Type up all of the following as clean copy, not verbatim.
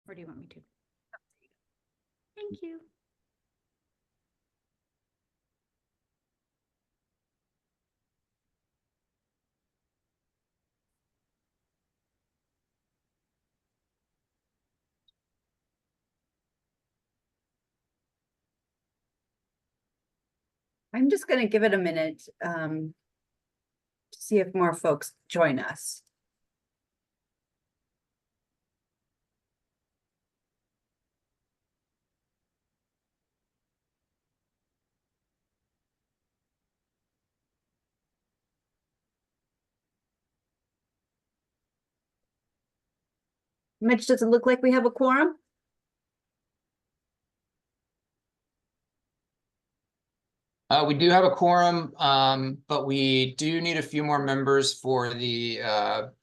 Or do you want me to? Thank you. I'm just going to give it a minute to see if more folks join us. Mitch, does it look like we have a quorum? We do have a quorum, but we do need a few more members for the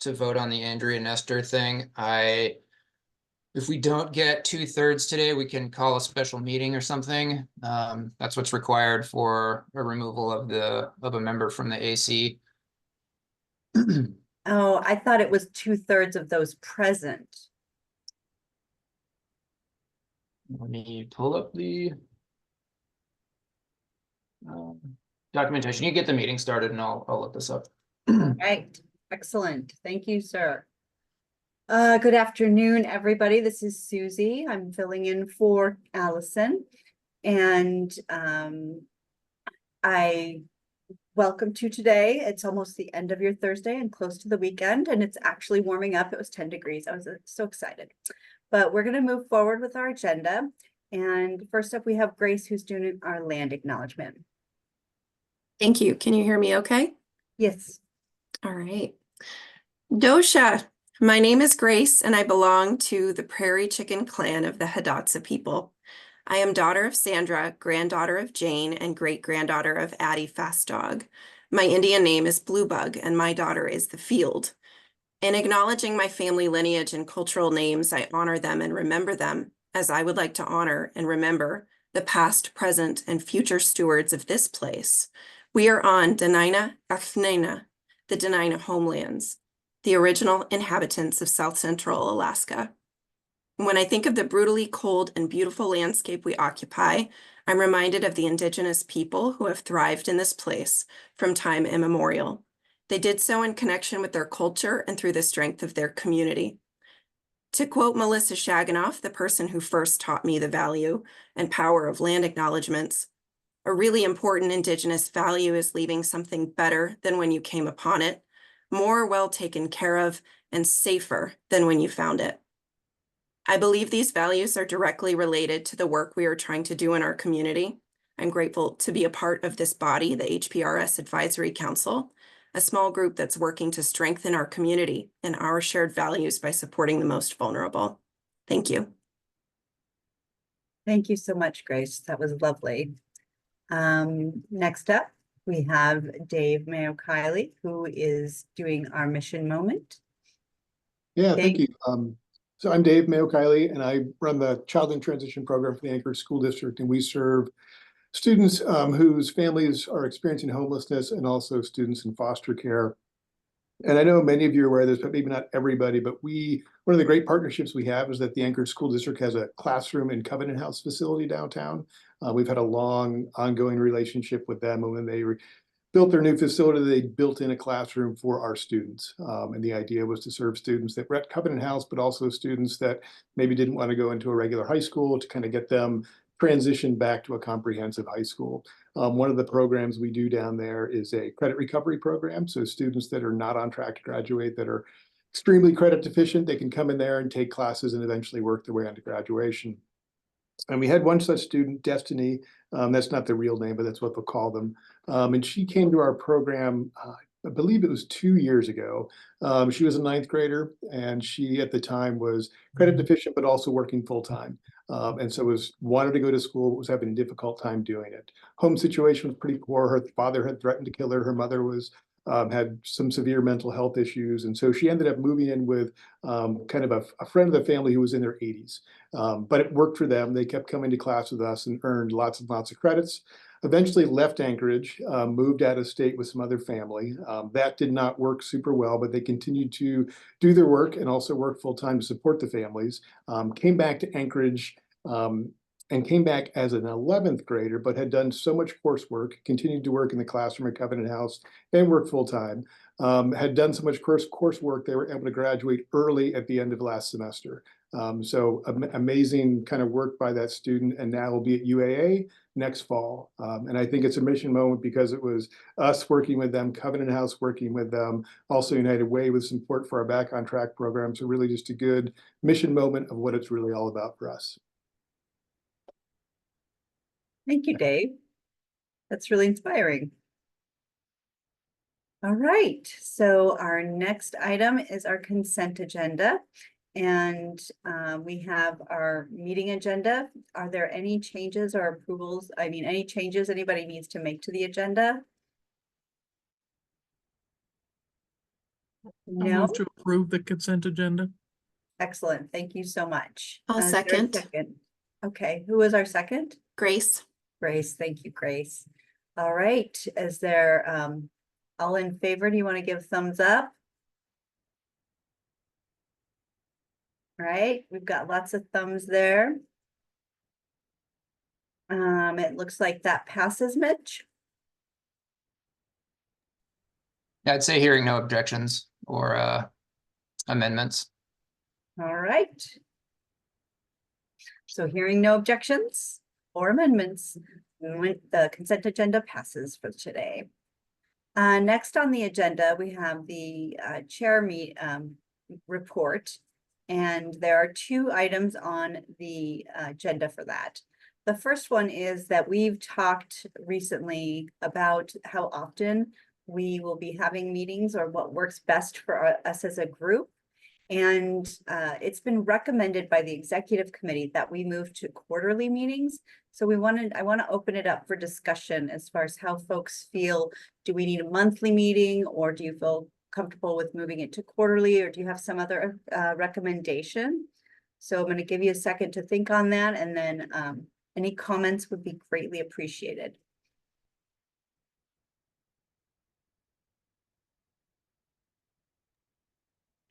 to vote on the Andrea Nestor thing. If we don't get 2/3 today, we can call a special meeting or something. That's what's required for a removal of a member from the AC. Oh, I thought it was 2/3 of those present. Let me pull up the documentation. You get the meeting started and I'll look this up. Right, excellent. Thank you, sir. Good afternoon, everybody. This is Susie. I'm filling in for Allison. And I welcome to today. It's almost the end of your Thursday and close to the weekend, and it's actually warming up. It was 10 degrees. I was so excited. But we're going to move forward with our agenda. And first up, we have Grace, who's doing our land acknowledgement. Thank you. Can you hear me okay? Yes. All right. Dosha, my name is Grace and I belong to the Prairie Chicken clan of the Hidatsa people. I am daughter of Sandra, granddaughter of Jane, and great-granddaughter of Addie Fast Dog. My Indian name is Bluebug and my daughter is the Field. In acknowledging my family lineage and cultural names, I honor them and remember them as I would like to honor and remember the past, present, and future stewards of this place. We are on Dena'ina Achnena, the Dena'ina homelands, the original inhabitants of South Central Alaska. When I think of the brutally cold and beautiful landscape we occupy, I'm reminded of the indigenous people who have thrived in this place from time immemorial. They did so in connection with their culture and through the strength of their community. To quote Melissa Shaganoff, the person who first taught me the value and power of land acknowledgements, a really important Indigenous value is leaving something better than when you came upon it, more well taken care of, and safer than when you found it. I believe these values are directly related to the work we are trying to do in our community. I'm grateful to be a part of this body, the HPRS Advisory Council, a small group that's working to strengthen our community and our shared values by supporting the most vulnerable. Thank you. Thank you so much, Grace. That was lovely. Next up, we have Dave Mayo-Kiley, who is doing our mission moment. Yeah, thank you. So I'm Dave Mayo-Kiley, and I run the Child in Transition program for the Anchorage School District, and we serve students whose families are experiencing homelessness and also students in foster care. And I know many of you are aware of this, but maybe not everybody, but one of the great partnerships we have is that the Anchorage School District has a classroom and Covenant House facility downtown. We've had a long ongoing relationship with them, and when they built their new facility, they built in a classroom for our students. And the idea was to serve students that were at Covenant House, but also students that maybe didn't want to go into a regular high school, to kind of get them transitioned back to a comprehensive high school. One of the programs we do down there is a credit recovery program. So students that are not on track to graduate, that are extremely credit deficient, they can come in there and take classes and eventually work their way onto graduation. And we had one such student, Destiny. That's not the real name, but that's what they'll call them. And she came to our program, I believe it was 2 years ago. She was a 9th grader, and she at the time was credit deficient, but also working full time. And so wanted to go to school, was having a difficult time doing it. Home situation was pretty poor. Her father had threatened to kill her. Her mother had some severe mental health issues. And so she ended up moving in with kind of a friend of the family who was in their 80s. But it worked for them. They kept coming to class with us and earned lots and lots of credits. eventually left Anchorage, moved out of state with some other family. That did not work super well, but they continued to do their work and also work full-time to support the families. Came back to Anchorage and came back as an 11th grader, but had done so much coursework, continued to work in the classroom at Covenant House and work full-time. Had done so much coursework, they were able to graduate early at the end of last semester. So amazing kind of work by that student, and now will be at UAA next fall. And I think it's a mission moment because it was us working with them, Covenant House working with them, also United Way with support for our Back on Track program. So really just a good mission moment of what it's really all about for us. Thank you, Dave. That's really inspiring. All right, so our next item is our consent agenda. And we have our meeting agenda. Are there any changes or approvals? I mean, any changes anybody needs to make to the agenda? I No? move to approve the consent agenda. Excellent, thank you so much. I'll Is there a second. Okay, who was our second? Grace. Grace, thank you, Grace. All right, is there, all in favor? Do you want to give thumbs up? All right, we've got lots of thumbs there. It looks like that passes, Mitch. I'd say hearing no objections or amendments. All right. So hearing no objections or amendments, the consent agenda passes for today. Next on the agenda, we have the chair report. And there are two items on the agenda for that. The first one is that we've talked recently about how often we will be having meetings or what works best for us as a group. And it's been recommended by the executive committee that we move to quarterly meetings. So I want to open it up for discussion as far as how folks feel. Do we need a monthly meeting, or do you feel comfortable with moving it to quarterly, or do you have some other recommendation? So I'm going to give you a second to think on that, and then any comments would be greatly appreciated.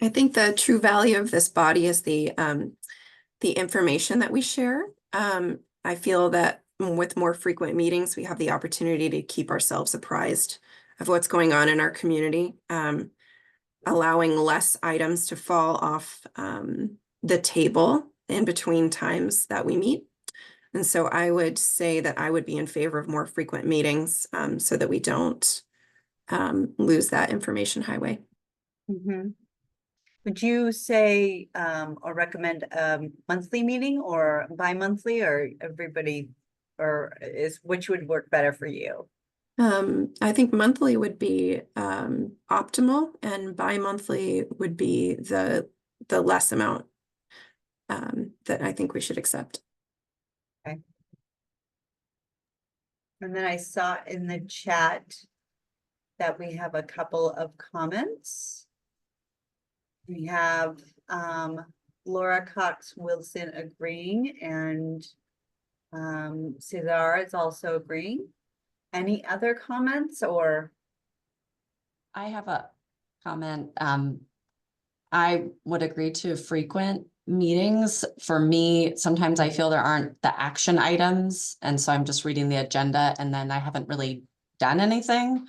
I think the true value of this body is the information that we share. I feel that with more frequent meetings, we have the opportunity to keep ourselves apprised of what's going on in our community, allowing less items to fall off the table in between times that we meet. And so I would say that I would be in favor of more frequent meetings so that we don't lose that information highway. Mm-hmm. Would you say or recommend a monthly meeting or bi-monthly, or everybody, or which would work better for you? I think monthly would be optimal, and bi-monthly would be the less amount that I think we should accept. Okay. And then I saw in the chat that we have a couple of comments. We have Laura Cox Wilson agreeing, and Cesar is also agreeing. Any other comments, or? I have a comment. I would agree to frequent meetings. For me, sometimes I feel there aren't the action items, and so I'm just reading the agenda and then I haven't really done anything.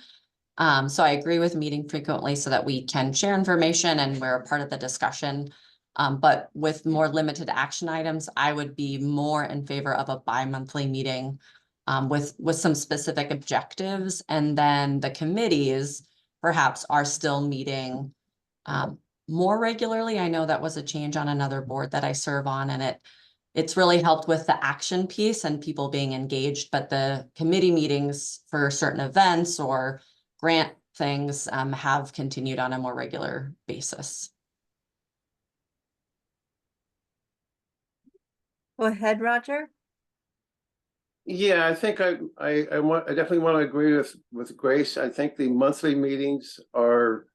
So I agree with meeting frequently so that we can share information and we're a part of the discussion. But with more limited action items, I would be more in favor of a bi-monthly meeting with some specific objectives. And then the committees perhaps are still meeting more regularly. I know that was a change on another board that I serve on, and it's really helped with the action piece and people being engaged, but the committee meetings for certain events or grant things have continued on a more regular basis. Go ahead, Roger. Yeah, I think I definitely want to agree with Grace. I think the monthly meetings are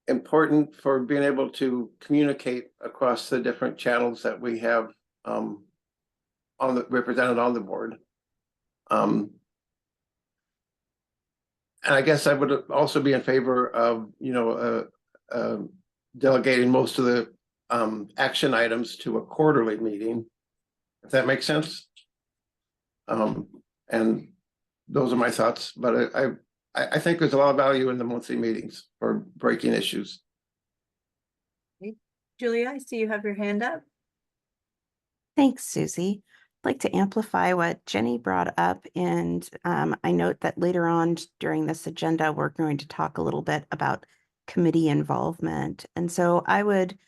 important for being able to communicate across the different channels that we have represented on the board. I guess I would also be in favor of, delegating most of the action items to a quarterly meeting, if that makes sense. And those are my thoughts, but I think there's a lot of value in the monthly meetings for breaking issues. Julia, I see you have your hand up. Thanks, Susie. I'd like to amplify what Jenny brought up, and I note that later on during this agenda, we're going to talk a little bit about committee involvement. And so I would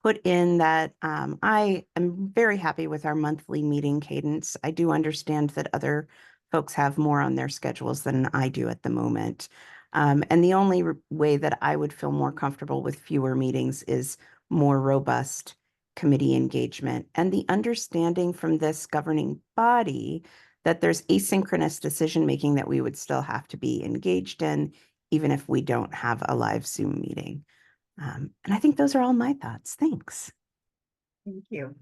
put in that I am very happy with our monthly meeting cadence. I do understand that other folks have more on their schedules than I do at the moment. And the only way that I would feel more comfortable with fewer meetings is more robust committee engagement and the understanding from this governing body that there's asynchronous decision-making that we would still have to be engaged in, even if we don't have a live Zoom meeting. And I think those are all my thoughts. Thanks. Thank you.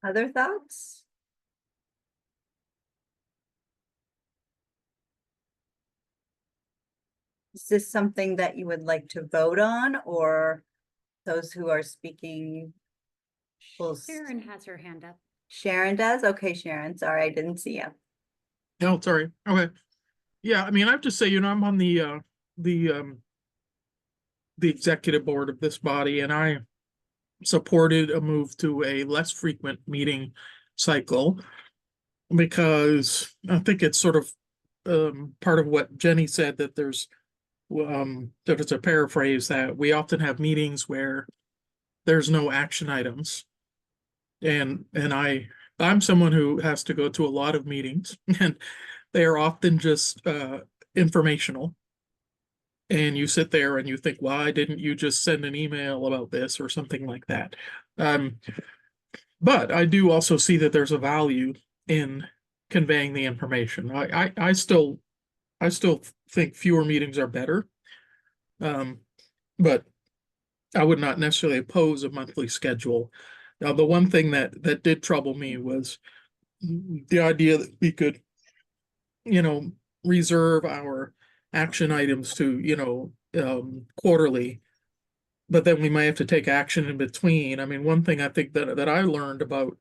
Other thoughts? Is this something that you would like to vote on, or those who are speaking? Sharon has her hand up. Sharon does? Okay, Sharon, sorry, I didn't see you. No, sorry. Okay. Yeah, I mean, I have to say, I'm on the executive board of this body, and I supported a move to a less frequent meeting cycle because I think it's sort of part of what Jenny said, that there's that it's a paraphrase, that we often have meetings where there's no action items. And I'm someone who has to go to a lot of meetings, and they are often just informational. And you sit there and you think, why didn't you just send an email about this or something like that? But I do also see that there's a value in conveying the information. I still think fewer meetings are better. But I would not necessarily oppose a monthly schedule. Now, the one thing that did trouble me was the idea that we could, reserve our action items to, quarterly, but then we might have to take action in between. I mean, one thing I think that I learned about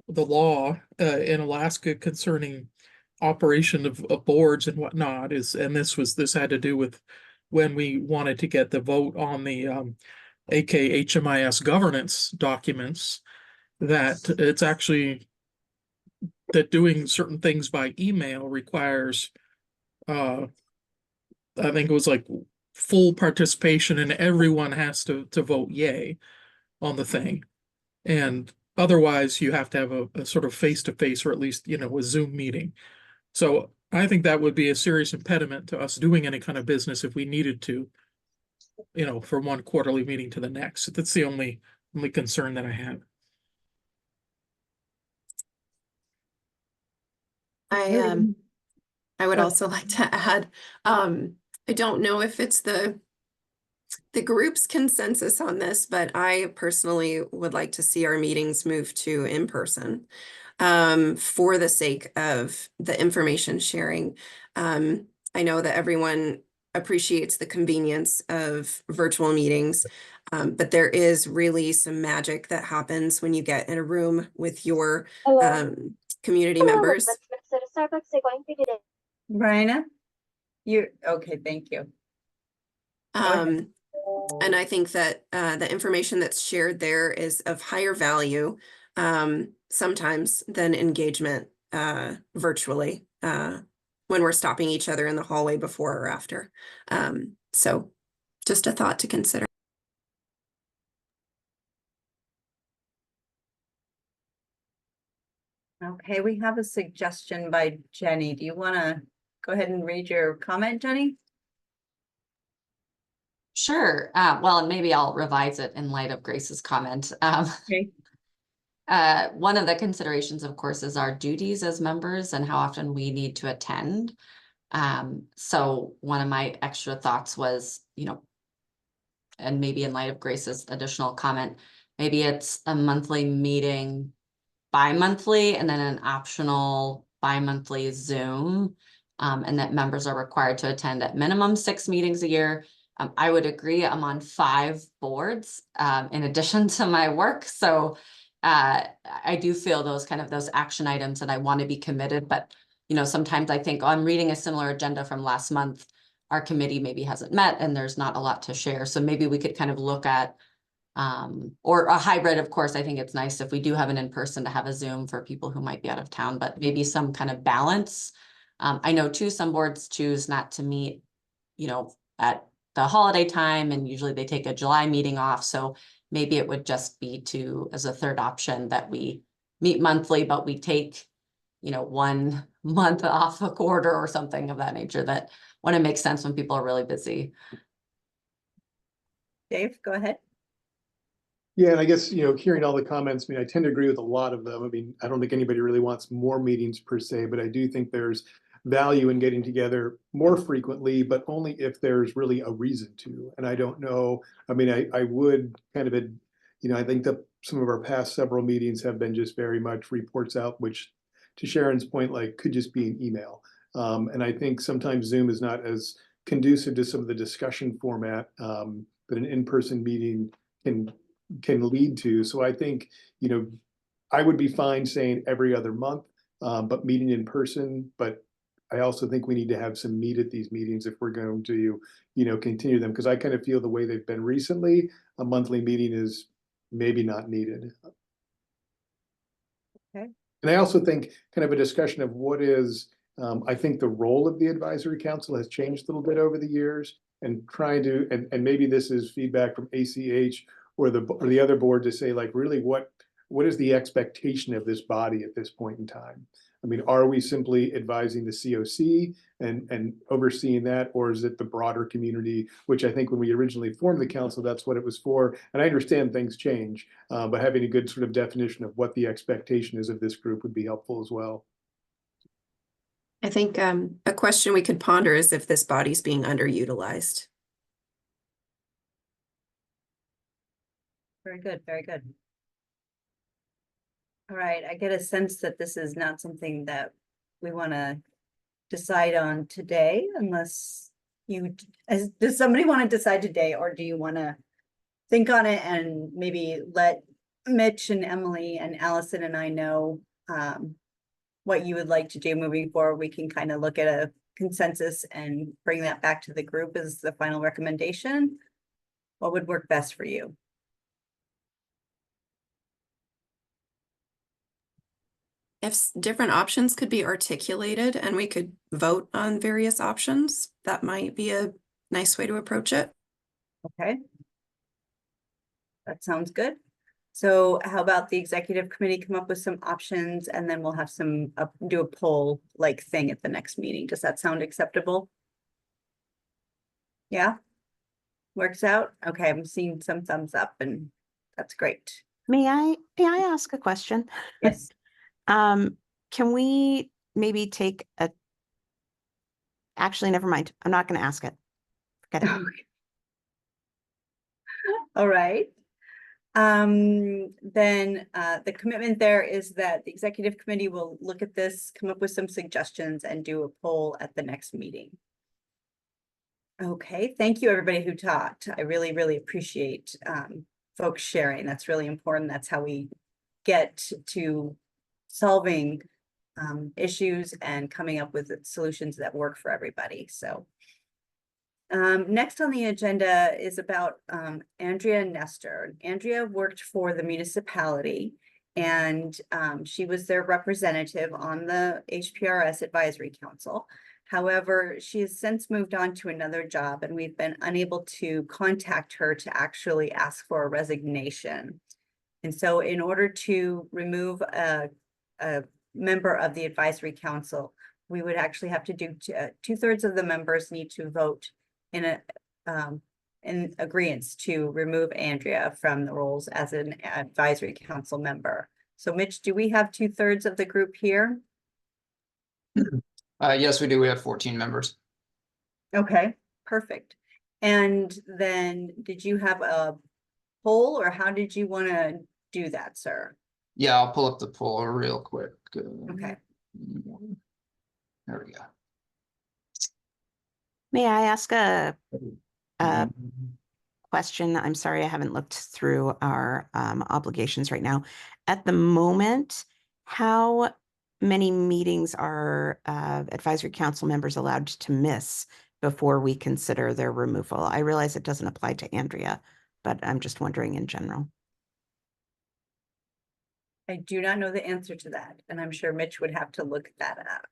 the law in Alaska concerning operation of boards and whatnot is, and this had to do with when we wanted to get the vote on the AKHMIS governance documents, that it's actually that doing certain things by email requires I think it was like full participation, and everyone has to vote yay on the thing. And otherwise you have to have a sort of face-to-face, or at least, a Zoom meeting. So I think that would be a serious impediment to us doing any kind of business if we needed to, from one quarterly meeting to the next. That's the only concern that I have. I would also like to add, I don't know if it's the group's consensus on this, but I personally would like to see our meetings move to in person, for the sake of the information sharing. I know that everyone appreciates the convenience of virtual meetings, but there is really some magic that happens when you get in a room with your community members. Brianna? You're okay, thank you. And I think that the information that's shared there is of higher value sometimes than engagement virtually when we're stopping each other in the hallway before or after. So just a thought to consider. Okay, we have a suggestion by Jenny. Do you want to go ahead and read your comment, Jenny? Sure. Well, and maybe I'll revise it in light of Grace's comment. Okay. One of the considerations, of course, is our duties as members and how often we need to attend. So one of my extra thoughts was, and maybe in light of Grace's additional comment, maybe it's a monthly meeting bi-monthly and then an optional bi-monthly Zoom. And that members are required to attend at minimum 6 meetings a year. I would agree, I'm on 5 boards, in addition to my work, so I do feel those action items and I want to be committed, but sometimes I think, oh, I'm reading a similar agenda from last month. Our committee maybe hasn't met and there's not a lot to share, so maybe we could kind of look at or a hybrid. Of course, I think it's nice if we do have an in-person to have a Zoom for people who might be out of town, but maybe some kind of balance. I know too, some boards choose not to meet, at the holiday time, and usually they take a July meeting off. So maybe it would just be as a third option that we meet monthly, but we take, 1 month off a quarter or something of that nature, that when it makes sense when people are really busy. Dave, go ahead. Yeah, and I guess, hearing all the comments, I tend to agree with a lot of them. I don't think anybody really wants more meetings per se, but I do think there's value in getting together more frequently, but only if there's really a reason to. And I don't know, I would kind of, I think that some of our past several meetings have been just very much reports out, which to Sharon's point, could just be an email. And I think sometimes Zoom is not as conducive to some of the discussion format that an in-person meeting can lead to. So I think, I would be fine saying every other month, but meeting in person. But I also think we need to have some meat at these meetings if we're going to, continue them. Because I kind of feel the way they've been recently, a monthly meeting is maybe not needed. Okay. And I also think kind of a discussion of what is, I think the role of the advisory council has changed a little bit over the years, and trying to, and maybe this is feedback from ACH or the other board to say, really what is the expectation of this body at this point in time? Are we simply advising the COC and overseeing that, or is it the broader community, which I think when we originally formed the council, that's what it was for. And I understand things change, but having a good sort of definition of what the expectation is of this group would be helpful as well. I think a question we could ponder is if this body's being underutilized. Very good, very good. All right, I get a sense that this is not something that we want to decide on today, unless does somebody want to decide today, or do you want to think on it and maybe let Mitch and Emily and Allison and I know what you would like to do moving forward? We can kind of look at a consensus and bring that back to the group as the final recommendation. What would work best for you? If different options could be articulated and we could vote on various options, that might be a nice way to approach it. Okay. That sounds good. So how about the executive committee come up with some options, and then we'll have do a poll thing at the next meeting. Does that sound acceptable? Yeah, works out. Okay, I'm seeing some thumbs up, and that's great. May I ask a question? Yes. Can we maybe take actually, never mind. I'm not going to ask it. Forget it. All right. Then the commitment there is that the executive committee will look at this, come up with some suggestions, and do a poll at the next meeting. Okay, thank you everybody who talked. I really, really appreciate folks sharing. That's really important. That's how we get to solving issues and coming up with solutions that work for everybody. So next on the agenda is about Andrea Nestor. Andrea worked for the municipality, and she was their representative on the HPRS Advisory Council. However, she has since moved on to another job, and we've been unable to contact her to actually ask for a resignation. And so in order to remove a member of the advisory council, we would actually have to do 2/3 of the members need to vote in agreement to remove Andrea from the roles as an advisory council member. So Mitch, do we have 2/3 of the group here? Yes, we do. We have 14 members. Okay, perfect. And then did you have a poll, or how did you want to do that, sir? Yeah, I'll pull up the poll real quick. Okay. There we go. May I ask a question? I'm sorry, I haven't looked through our obligations right now. At the moment, how many meetings are advisory council members allowed to miss before we consider their removal? I realize it doesn't apply to Andrea, but I'm just wondering in general. I do not know the answer to that, and I'm sure Mitch would have to look that up.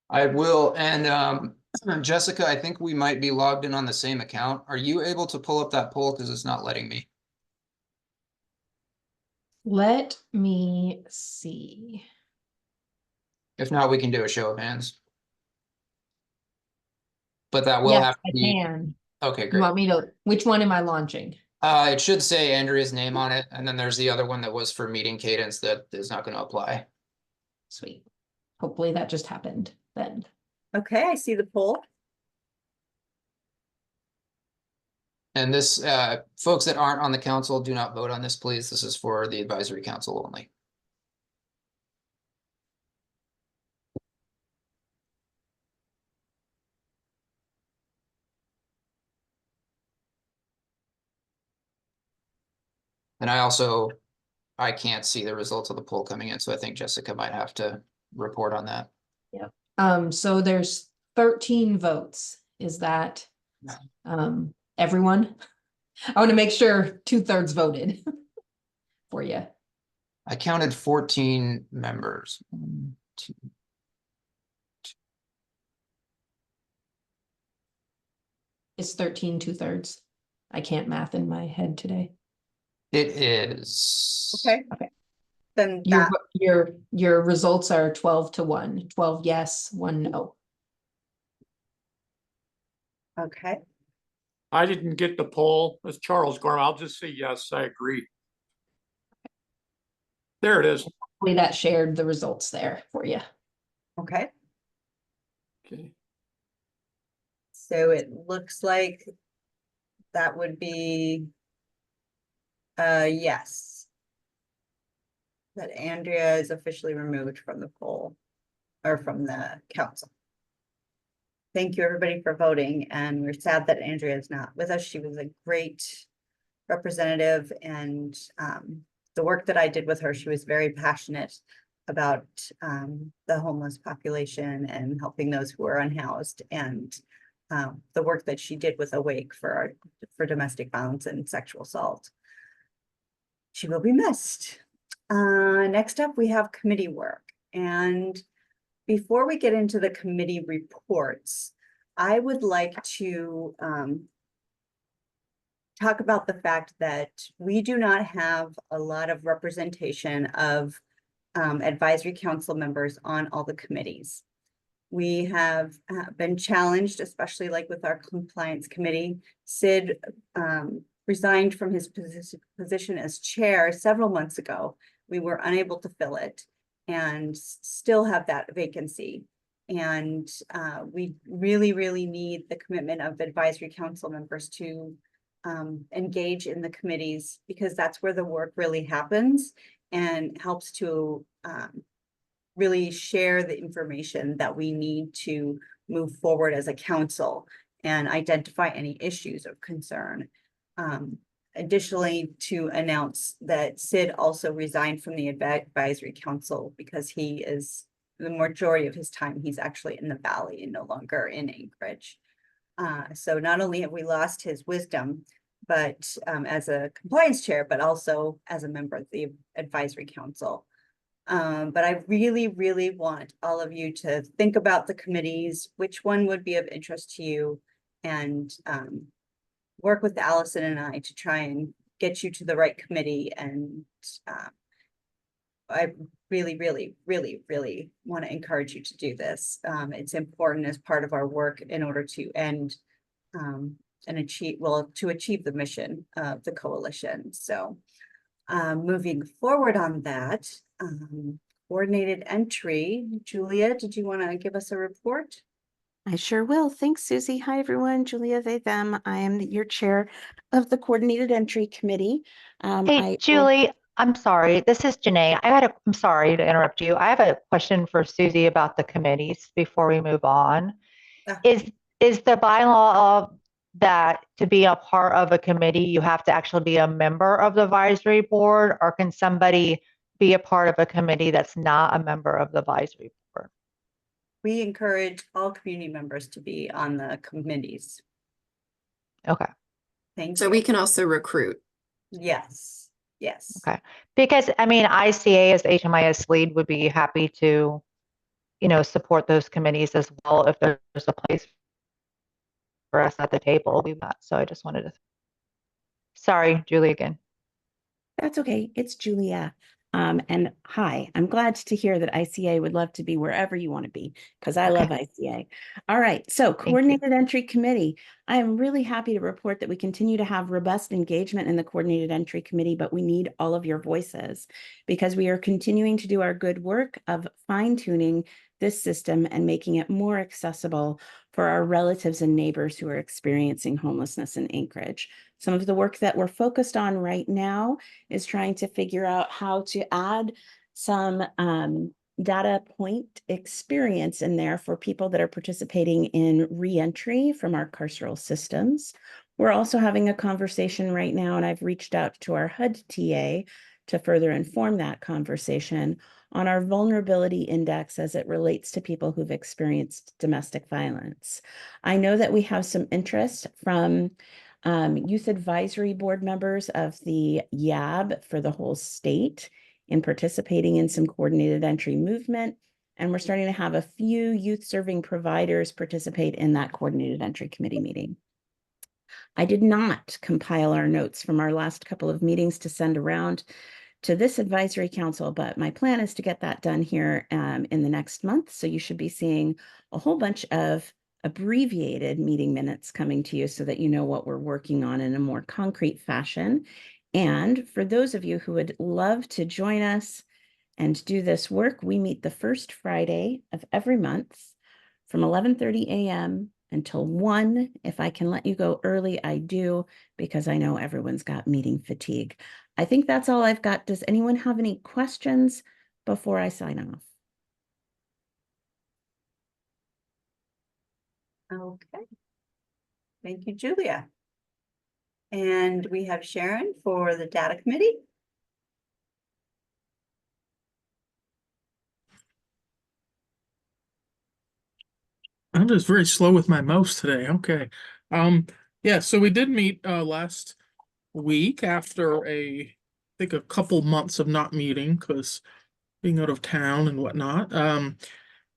I will, and Jessica, I think we might be logged in on the same account. Are you able to pull up that poll? Because it's not letting me. Let me see. If not, we can do a show of hands. But that will Yes, have I to be, can. okay, You great. want me to, which one am I launching? It should say Andrea's name on it, and then there's the other one that was for meeting cadence that is not going to apply. Sweet. Hopefully that just happened then. Okay, I see the poll. And this, folks that aren't on the council, do not vote on this, please. This is for the advisory council only. And I can't see the results of the poll coming in, so I think Jessica might have to report on that. So there's 13 votes. Is that everyone? I want to make sure 2/3 voted for you. I counted 14 members. 1, 2. Is 13 2/3? I can't math in my head today. It is. Okay. Okay. Then Your that, your results are 12-1, 12 yes, 1 no. okay, I didn't get the poll. It's Charles Gorman. I'll just say yes, I agree. There it is. Hopefully that shared the results there for you. okay. Okay. So it looks like that would be yes. That Andrea is officially removed from the poll or from the council. Thank you, everybody, for voting, and we're sad that Andrea is not with us. She was a great representative, and the work that I did with her, she was very passionate about the homeless population and helping those who are unhoused, and the work that she did with Awake for domestic violence and sexual assault. She will be missed. Next up, we have committee work, and before we get into the committee reports, I would like to talk about the fact that we do not have a lot of representation of advisory council members on all the committees. We have been challenged, especially like with our compliance committee. Sid resigned from his position as chair several months ago. We were unable to fill it and still have that vacancy. And we really, really need the commitment of advisory council members to engage in the committees, because that's where the work really happens and helps to really share the information that we need to move forward as a council and identify any issues of concern. Additionally, to announce that Sid also resigned from the advisory council because he is, the majority of his time, he's actually in the Valley and no longer in Anchorage. So not only have we lost his wisdom, but as a compliance chair, but also as a member of the advisory council. But I really, really want all of you to think about the committees, which one would be of interest to you, and work with Allison and I to try and get you to the right committee. And I really, really, really, really want to encourage you to do this. It's important as part of our work in order to end and achieve, well, to achieve the mission of the coalition. So moving forward on that, coordinated entry. Julia, did you want to give us a report? I sure will. Thanks, Susie. Hi, everyone. Julia, they, them. I am your chair of the Coordinated Entry Committee. Hey, Julie, I'm sorry, this is Janae. I'm sorry to interrupt you. I have a question for Susie about the committees before we move on. Ah. Is the bylaw that to be a part of a committee, you have to actually be a member of the advisory board, or can somebody be a part of a committee that's not a member of the advisory board? We encourage all community members to be on the committees. Okay. Thank So you. we can also recruit. Yes, yes. Okay. Because I mean, ICA as HMIS lead would be happy to, support those committees as well if there's a place for us at the table. So I just wanted to. Sorry, Julie again. That's okay. It's Julia. And hi, I'm glad to hear that ICA would love to be wherever you want to be, because I love ICA. All right, so Coordinated Entry Committee. I am really happy to report that we continue to have robust engagement in the Coordinated Entry Committee, but we need all of your voices because we are continuing to do our good work of fine-tuning this system and making it more accessible for our relatives and neighbors who are experiencing homelessness in Anchorage. Some of the work that we're focused on right now is trying to figure out how to add some data point experience in there for people that are participating in reentry from our carceral systems. We're also having a conversation right now, and I've reached out to our HUD TA to further inform that conversation on our vulnerability index as it relates to people who've experienced domestic violence. I know that we have some interest from youth advisory board members of the YAB for the whole state in participating in some coordinated entry movement. And we're starting to have a few youth serving providers participate in that coordinated entry committee meeting. I did not compile our notes from our last couple of meetings to send around to this advisory council, but my plan is to get that done here in the next month. So you should be seeing a whole bunch of abbreviated meeting minutes coming to you so that you know what we're working on in a more concrete fashion. And for those of you who would love to join us and do this work, we meet the first Friday of every month from 11:30 a.m. until 1. If I can let you go early, I do, because I know everyone's got meeting fatigue. I think that's all I've got. Does anyone have any questions before I sign off? Okay. Thank you, Julia. And we have Sharon for the data committee. I'm just very slow with my mouse today. Okay. Yeah, so we did meet last week after I think a couple months of not meeting because being out of town and whatnot.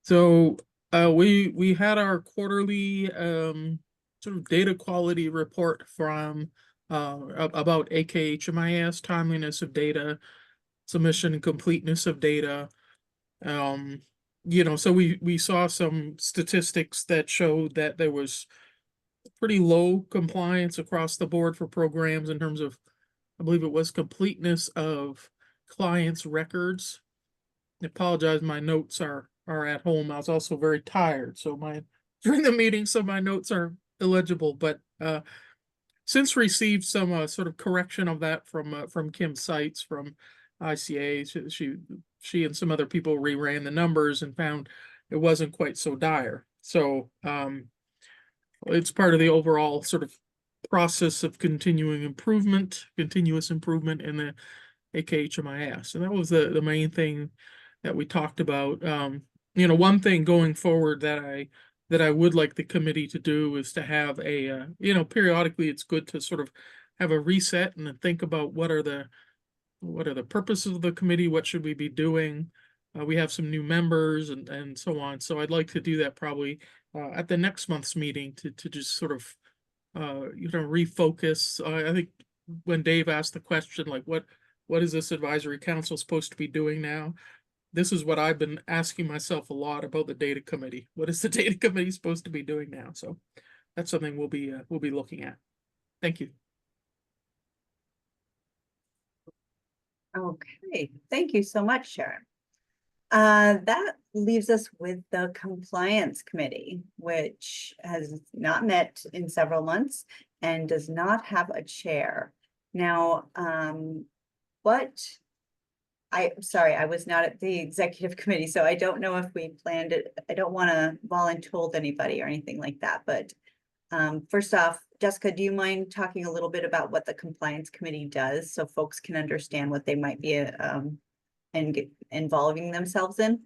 So we had our quarterly sort of data quality report from about AKHMIS, timeliness of data, submission and completeness of data. So we saw some statistics that showed that there was pretty low compliance across the board for programs in terms of, I believe it was completeness of clients' records. I apologize, my notes are at home. I was also very tired, so during the meeting, so my notes are illegible, but since received some sort of correction of that from Kim Seitz from ICA. She and some other people reran the numbers and found it wasn't quite so dire. So it's part of the overall sort of process of continuous improvement in the AKHMIS. And that was the main thing that we talked about. One thing going forward that I would like the committee to do is to have a, periodically it's good to sort of have a reset and then think about what are the purposes of the committee, what should we be doing. We have some new members and so on. So I'd like to do that probably at the next month's meeting to just sort of, refocus. I think when Dave asked the question, like, what is this advisory council supposed to be doing now? This is what I've been asking myself a lot about the data committee. What is the data committee supposed to be doing now? So that's something we'll be looking at. Thank you. Okay, thank you so much, Sharon. That leaves us with the compliance committee, which has not met in several months and does not have a chair. Now, what I'm sorry, I was not at the executive committee, so I don't know if we planned it. I don't want to voluntold anybody or anything like that, but first off, Jessica, do you mind talking a little bit about what the compliance committee does so folks can understand what they might be involving themselves in?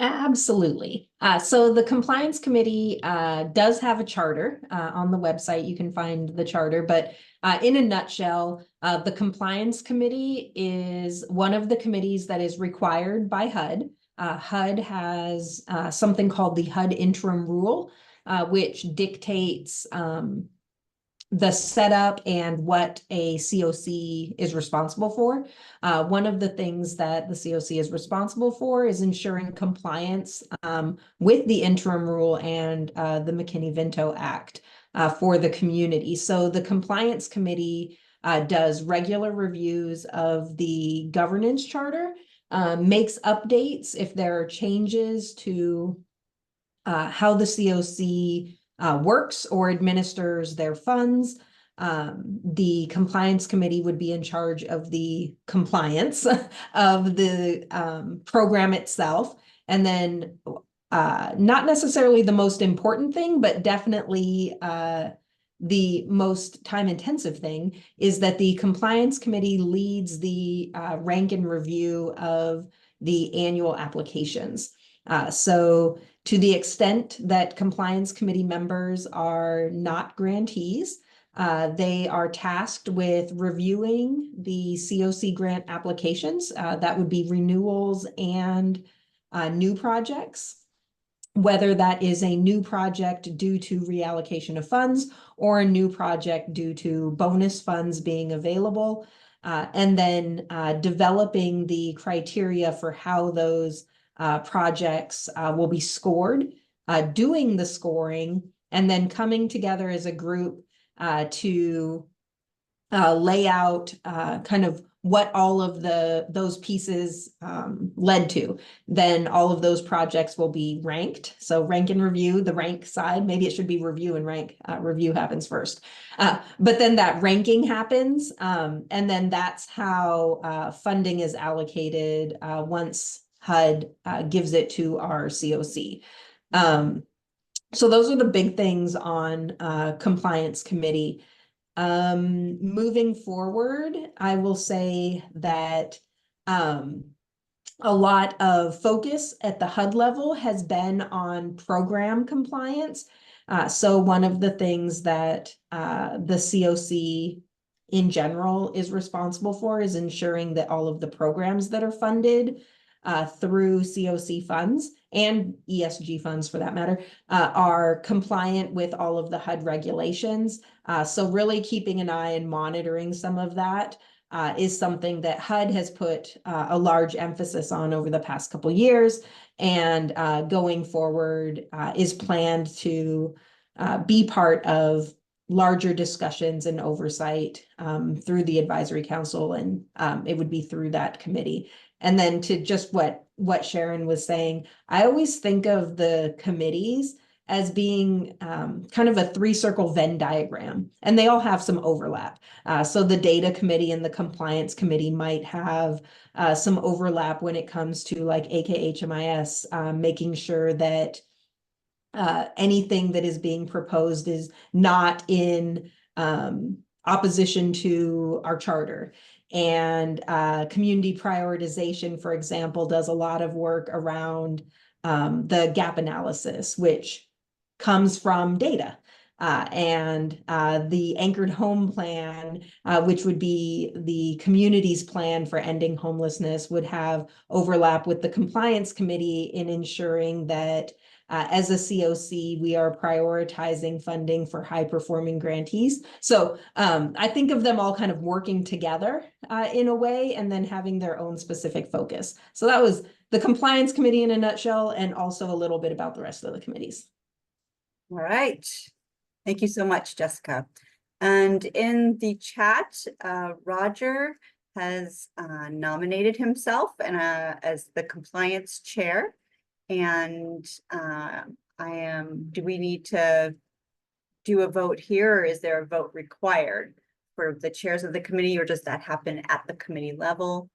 Absolutely. So the compliance committee does have a charter on the website. You can find the charter, but in a nutshell, the compliance committee is one of the committees that is required by HUD. HUD has something called the HUD interim rule, which dictates the setup and what a COC is responsible for. One of the things that the COC is responsible for is ensuring compliance with the interim rule and the McKinney-Vento Act for the community. So the compliance committee does regular reviews of the governance charter, makes updates if there are changes to how the COC works or administers their funds. The compliance committee would be in charge of the compliance of the program itself. And then not necessarily the most important thing, but definitely the most time-intensive thing is that the compliance committee leads the rank and review of the annual applications. So to the extent that compliance committee members are not grantees, they are tasked with reviewing the COC grant applications. That would be renewals and new projects, whether that is a new project due to reallocation of funds or a new project due to bonus funds being available, and then developing the criteria for how those projects will be scored, doing the scoring, and then coming together as a group to lay out kind of what all of those pieces led to. Then all of those projects will be ranked. So rank and review, the rank side, maybe it should be review and rank. Review happens first. But then that ranking happens. And then that's how funding is allocated once HUD gives it to our COC. So those are the big things on compliance committee. Moving forward, I will say that a lot of focus at the HUD level has been on program compliance. So one of the things that the COC in general is responsible for is ensuring that all of the programs that are funded through COC funds and ESG funds for that matter, are compliant with all of the HUD regulations. So really keeping an eye and monitoring some of that is something that HUD has put a large emphasis on over the past couple years, and going forward is planned to be part of larger discussions and oversight through the advisory council, and it would be through that committee. And then to just what Sharon was saying, I always think of the committees as being kind of a 3-circle Venn diagram, and they all have some overlap. So the data committee and the compliance committee might have some overlap when it comes to like AKHMIS, making sure that anything that is being proposed is not in opposition to our charter. And community prioritization, for example, does a lot of work around the gap analysis, which comes from data. And the anchored home plan, which would be the community's plan for ending homelessness, would have overlap with the compliance committee in ensuring that as a COC, we are prioritizing funding for high-performing grantees. So I think of them all kind of working together in a way, and then having their own specific focus. So that was the compliance committee in a nutshell, and also a little bit about the rest of the committees. All right. Thank you so much, Jessica. And in the chat, Roger has nominated himself as the compliance chair. And do we need to do a vote here, or is there a vote required for the chairs of the committee, or does that happen at the committee level?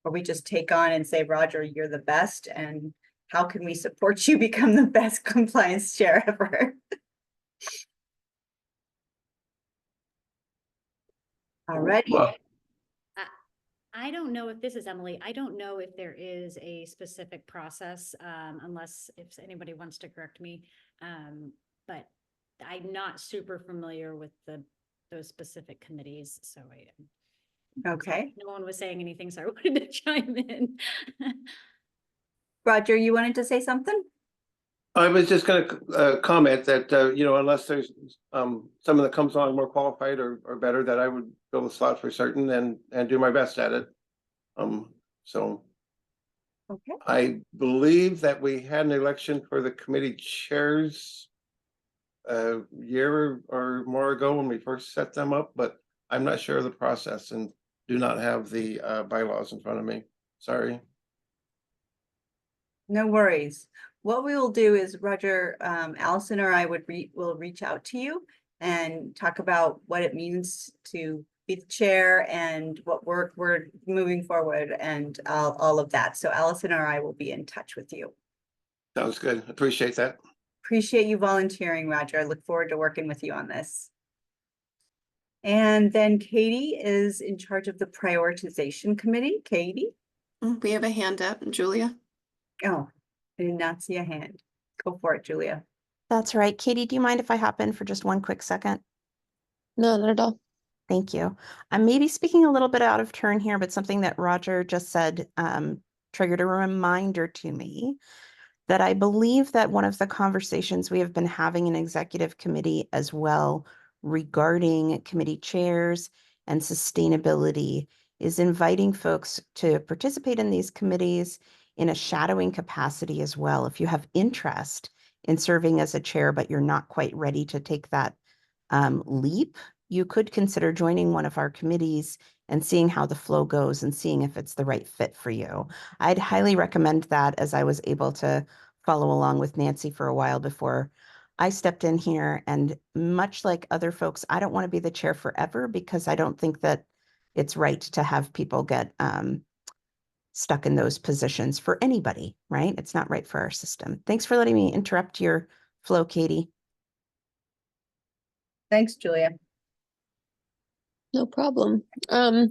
Or we just take on and say, Roger, you're the best, and how can we support you become the best compliance chair ever? Alrighty. Well, I don't know if this is Emily. I don't know if there is a specific process, unless if anybody wants to correct me. But I'm not super familiar with those specific committees, so Okay. no one was saying anything, so I wanted to chime in. Roger, you wanted to say something? I was just gonna comment that, you know, unless there's someone that comes along more qualified or better, that I would fill the slot for certain and do my best at it. So Okay. I believe that we had an election for the committee chairs a year or more ago when we first set them up, but I'm not sure of the process and do not have the bylaws in front of me. Sorry. No worries. What we will do is Roger, Allison or I will reach out to you and talk about what it means to be the chair and what work we're moving forward and all of that. So Allison or I will be in touch with you. Sounds good. Appreciate that. Appreciate you volunteering, Roger. I look forward to working with you on this. And then Katie is in charge of the prioritization committee. Katie? We have a hand up, Julia. Oh, I did not see a hand. Go for it, Julia. That's right. Katie, do you mind if I hop in for just one quick second? No, not at all. Thank you. I'm maybe speaking a little bit out of turn here, but something that Roger just said triggered a reminder to me that I believe that one of the conversations we have been having in executive committee as well regarding committee chairs and sustainability is inviting folks to participate in these committees in a shadowing capacity as well. If you have interest in serving as a chair, but you're not quite ready to take that leap, you could consider joining one of our committees and seeing how the flow goes and seeing if it's the right fit for you. I'd highly recommend that, as I was able to follow along with Nancy for a while before I stepped in here. And much like other folks, I don't want to be the chair forever because I don't think that it's right to have people get stuck in those positions for anybody, right? It's not right for our system. Thanks for letting me interrupt your flow, Katie. Thanks, Julia. No problem. I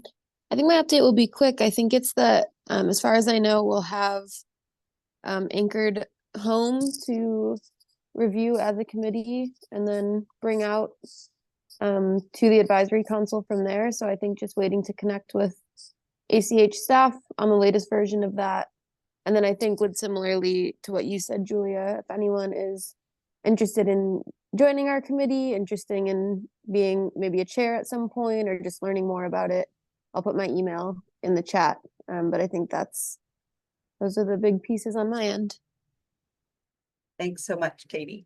think my update will be quick. I think it's that, as far as I know, we'll have anchored home to review as a committee and then bring out to the advisory council from there. So I think just waiting to connect with ACH staff on the latest version of that. And then I think would similarly to what you said, Julia, if anyone is interested in joining our committee, interested in being maybe a chair at some point or just learning more about it, I'll put my email in the chat. But I think those are the big pieces on my end. Thanks so much, Katie.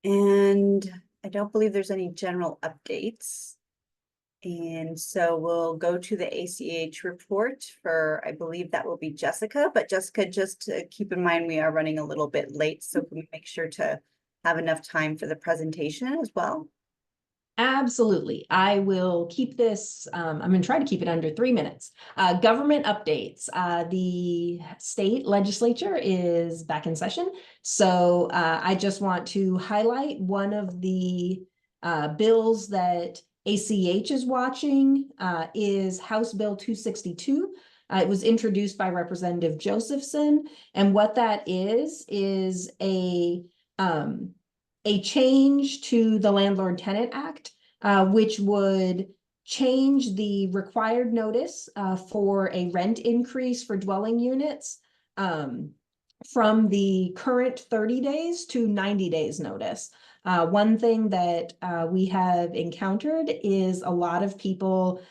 And I don't believe there's any general updates. And so we'll go to the ACH report for, I believe that will be Jessica, but Jessica, just keep in mind, we are running a little bit late. So can we make sure to have enough time for the presentation as well? Absolutely. I will keep this, I'm going to try to keep it under 3 minutes. Government updates. The state legislature is back in session. So I just want to highlight one of the bills that ACH is watching is House Bill 262. It was introduced by Representative Josephson. And what that is a change to the Landlord-Tenant Act, which would change the required notice for a rent increase for dwelling units from the current 30 days to 90 days notice. One thing that we have encountered is a lot of people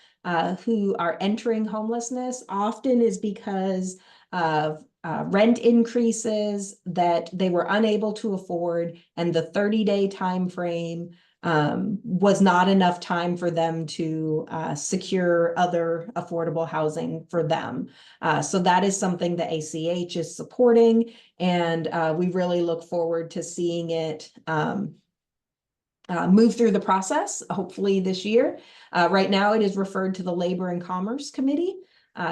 who are entering homelessness often is because of rent increases that they were unable to afford, and the 30-day time frame was not enough time for them to secure other affordable housing for them. So that is something that ACH is supporting, and we really look forward to seeing it move through the process, hopefully this year. Right now it is referred to the Labor and Commerce Committee.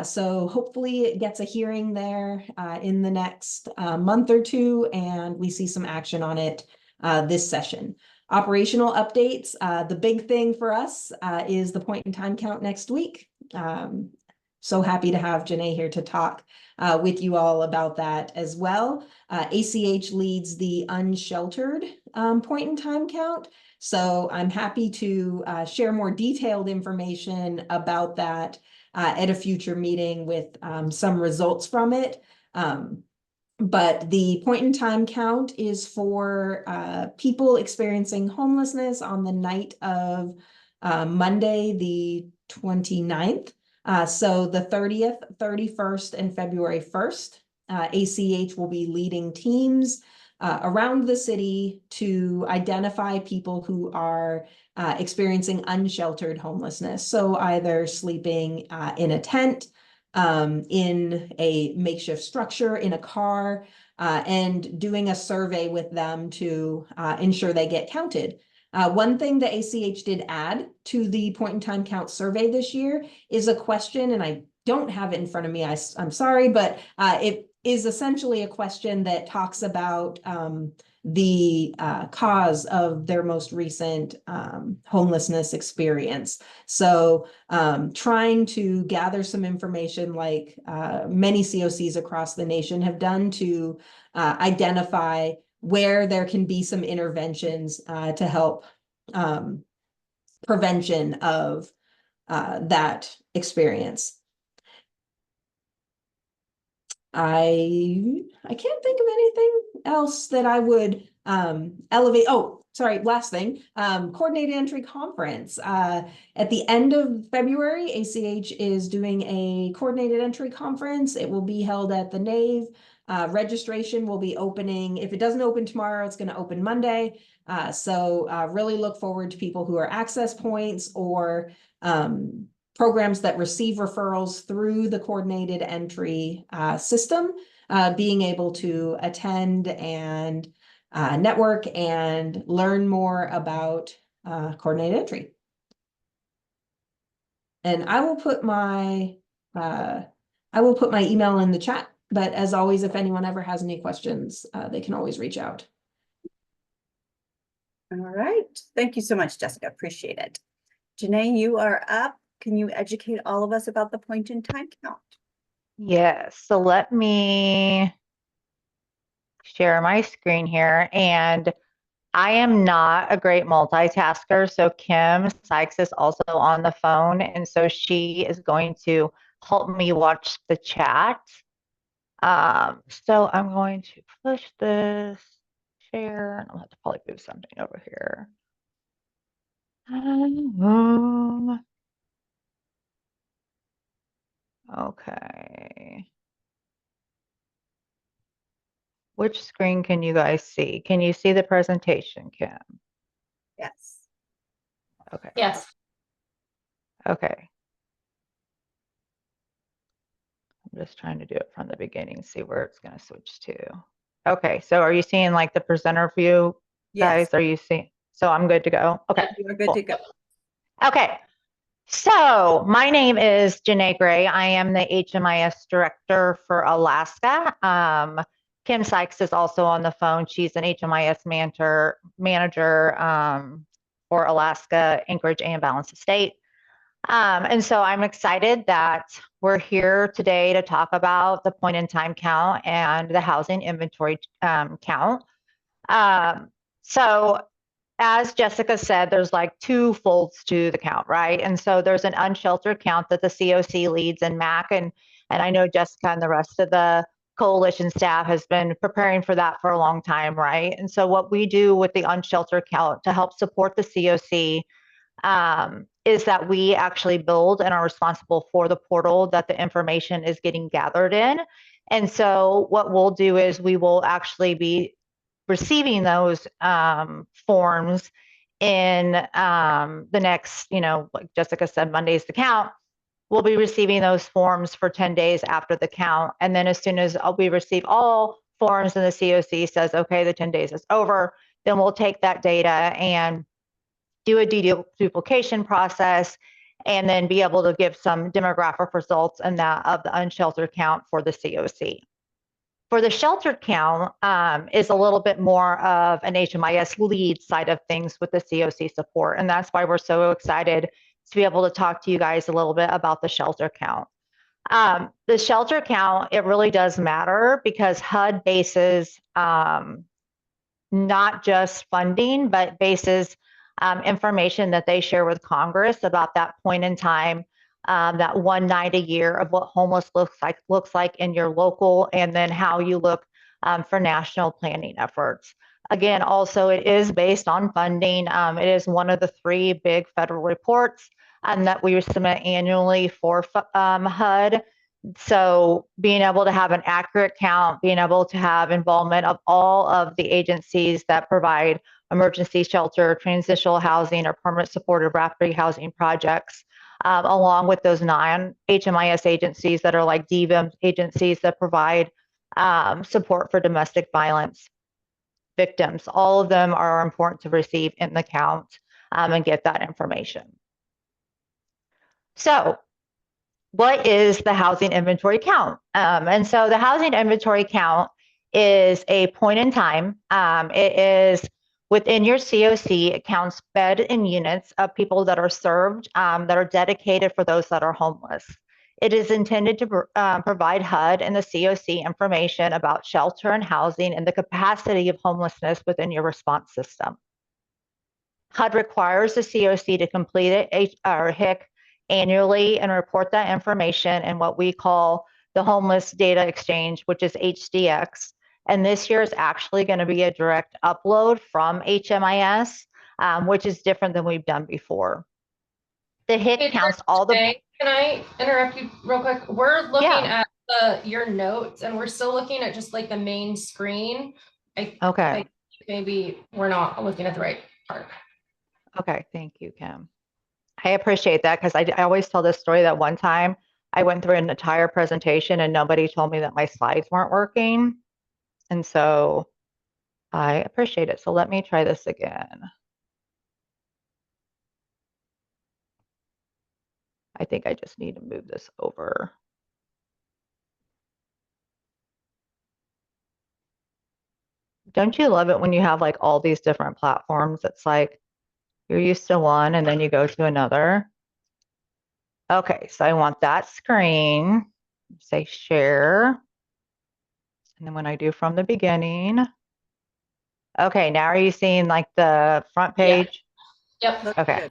So hopefully it gets a hearing there in the next month or two, and we see some action on it this session. Operational updates. The big thing for us is the point in time count next week. So happy to have Janae here to talk with you all about that as well. ACH leads the unsheltered point in time count. So I'm happy to share more detailed information about that at a future meeting with some results from it. But the point in time count is for people experiencing homelessness on the night of Monday, the 29th. So the 30th, 31st, and February 1st, ACH will be leading teams around the city to identify people who are experiencing unsheltered homelessness. So either sleeping in a tent, in a makeshift structure, in a car, and doing a survey with them to ensure they get counted. One thing the ACH did add to the point in time count survey this year is a question, and I don't have it in front of me, I'm sorry, but it is essentially a question that talks about the cause of their most recent homelessness experience. So trying to gather some information like many COCs across the nation have done to identify where there can be some interventions to help prevention of that experience. I can't think of anything else that I would elevate. Oh, sorry, last thing, coordinated entry conference. At the end of February, ACH is doing a coordinated entry conference. It will be held at the Nave. Registration will be opening. If it doesn't open tomorrow, it's going to open Monday. So really look forward to people who are access points or programs that receive referrals through the coordinated entry system, being able to attend and network and learn more about coordinated entry. And I will put my email in the chat, but as always, if anyone ever has any questions, they can always reach out. All right. Thank you so much, Jessica. Appreciate it. Janae, you are up. Can you educate all of us about the point in time count? Yes, so let me share my screen here. And I am not a great multitasker, so Kim Sykes is also on the phone, and so she is going to help me watch the chat. So I'm going to push this, share, and I'll have to probably move something over here. Okay. Which screen can you guys see? Can you see the presentation, Kim? Yes. Okay. Yes. Okay. I'm just trying to do it from the beginning, see where it's going to switch to. Okay, so are you seeing like the presenter view, guys? Yes. Are you seeing? So I'm good to go. Okay. You're good cool. to go. Okay. So my name is Janae Gray. I am the HMIS director for Alaska. Kim Sykes is also on the phone. She's an HMIS manager for Alaska, Anchorage, and Balance of State. And so I'm excited that we're here today to talk about the point in time count and the housing inventory count. So as Jessica said, there's like two folds to the count, right? And so there's an unsheltered count that the COC leads and MAC, and I know Jessica and the rest of the coalition staff has been preparing for that for a long time, right? And so what we do with the unsheltered count to help support the COC is that we actually build and are responsible for the portal that the information is getting gathered in. And so what we'll do is we will actually be receiving those forms in the next, like Jessica said, Monday's the count. We'll be receiving those forms for 10 days after the count. And then as soon as we receive all forms and the COC says, okay, the 10 days is over, then we'll take that data and do a deduplication process and then be able to give some demographic results and that of the unsheltered count for the COC. For the sheltered count is a little bit more of an HMIS lead side of things with the COC support. And that's why we're so excited to be able to talk to you guys a little bit about the shelter count. The shelter count, it really does matter because HUD bases not just funding, but bases information that they share with Congress about that point in time, that one night a year of what homeless looks like in your local, and then how you look for national planning efforts. Again, also it is based on funding. It is one of the 3 big federal reports that we submit annually for HUD. So being able to have an accurate count, being able to have involvement of all of the agencies that provide emergency shelter, transitional housing, or permanent supportive rapid housing projects, along with those non-HMIS agencies that are like DVIM agencies that provide support for domestic violence victims. All of them are important to receive in the count and get that information. So what is the housing inventory count? And so the housing inventory count is a point in time. It is within your COC, it counts bed and units of people that are served, that are dedicated for those that are homeless. It is intended to provide HUD and the COC information about shelter and housing and the capacity of homelessness within your response system. HUD requires the COC to complete it, or HIC, annually and report that information in what we call the Homeless Data Exchange, which is HDX. And this year is actually going to be a direct upload from HMIS, which is different than we've done before. The HIC counts all the... Can I interrupt you real quick? We're looking at your notes and we're still looking at just like the main screen. I maybe we're not looking at the right part. Okay, thank you, Kim. I appreciate that because I always tell this story that one time I went through an entire presentation and nobody told me that my slides weren't working. And so I appreciate it. So let me try this again. I think I just need to move this over. Don't you love it when you have like all these different platforms? It's like you're used to one and then you go to another. Okay, so I want that screen, say share. And then when I do from the beginning, okay, now are you seeing like the front page? Yep. Okay.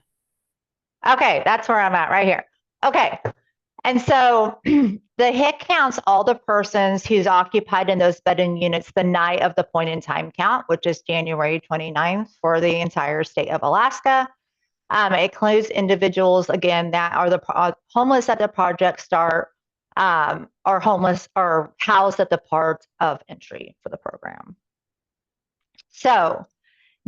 Okay, that's where I'm at right here. Okay, and so the HIC counts all the persons who's occupied in those bedding units the night of the point in time count, which is January 29th for the entire state of Alaska. It includes individuals, again, that are the homeless at the project start, or homeless or housed at the port of entry for the program. So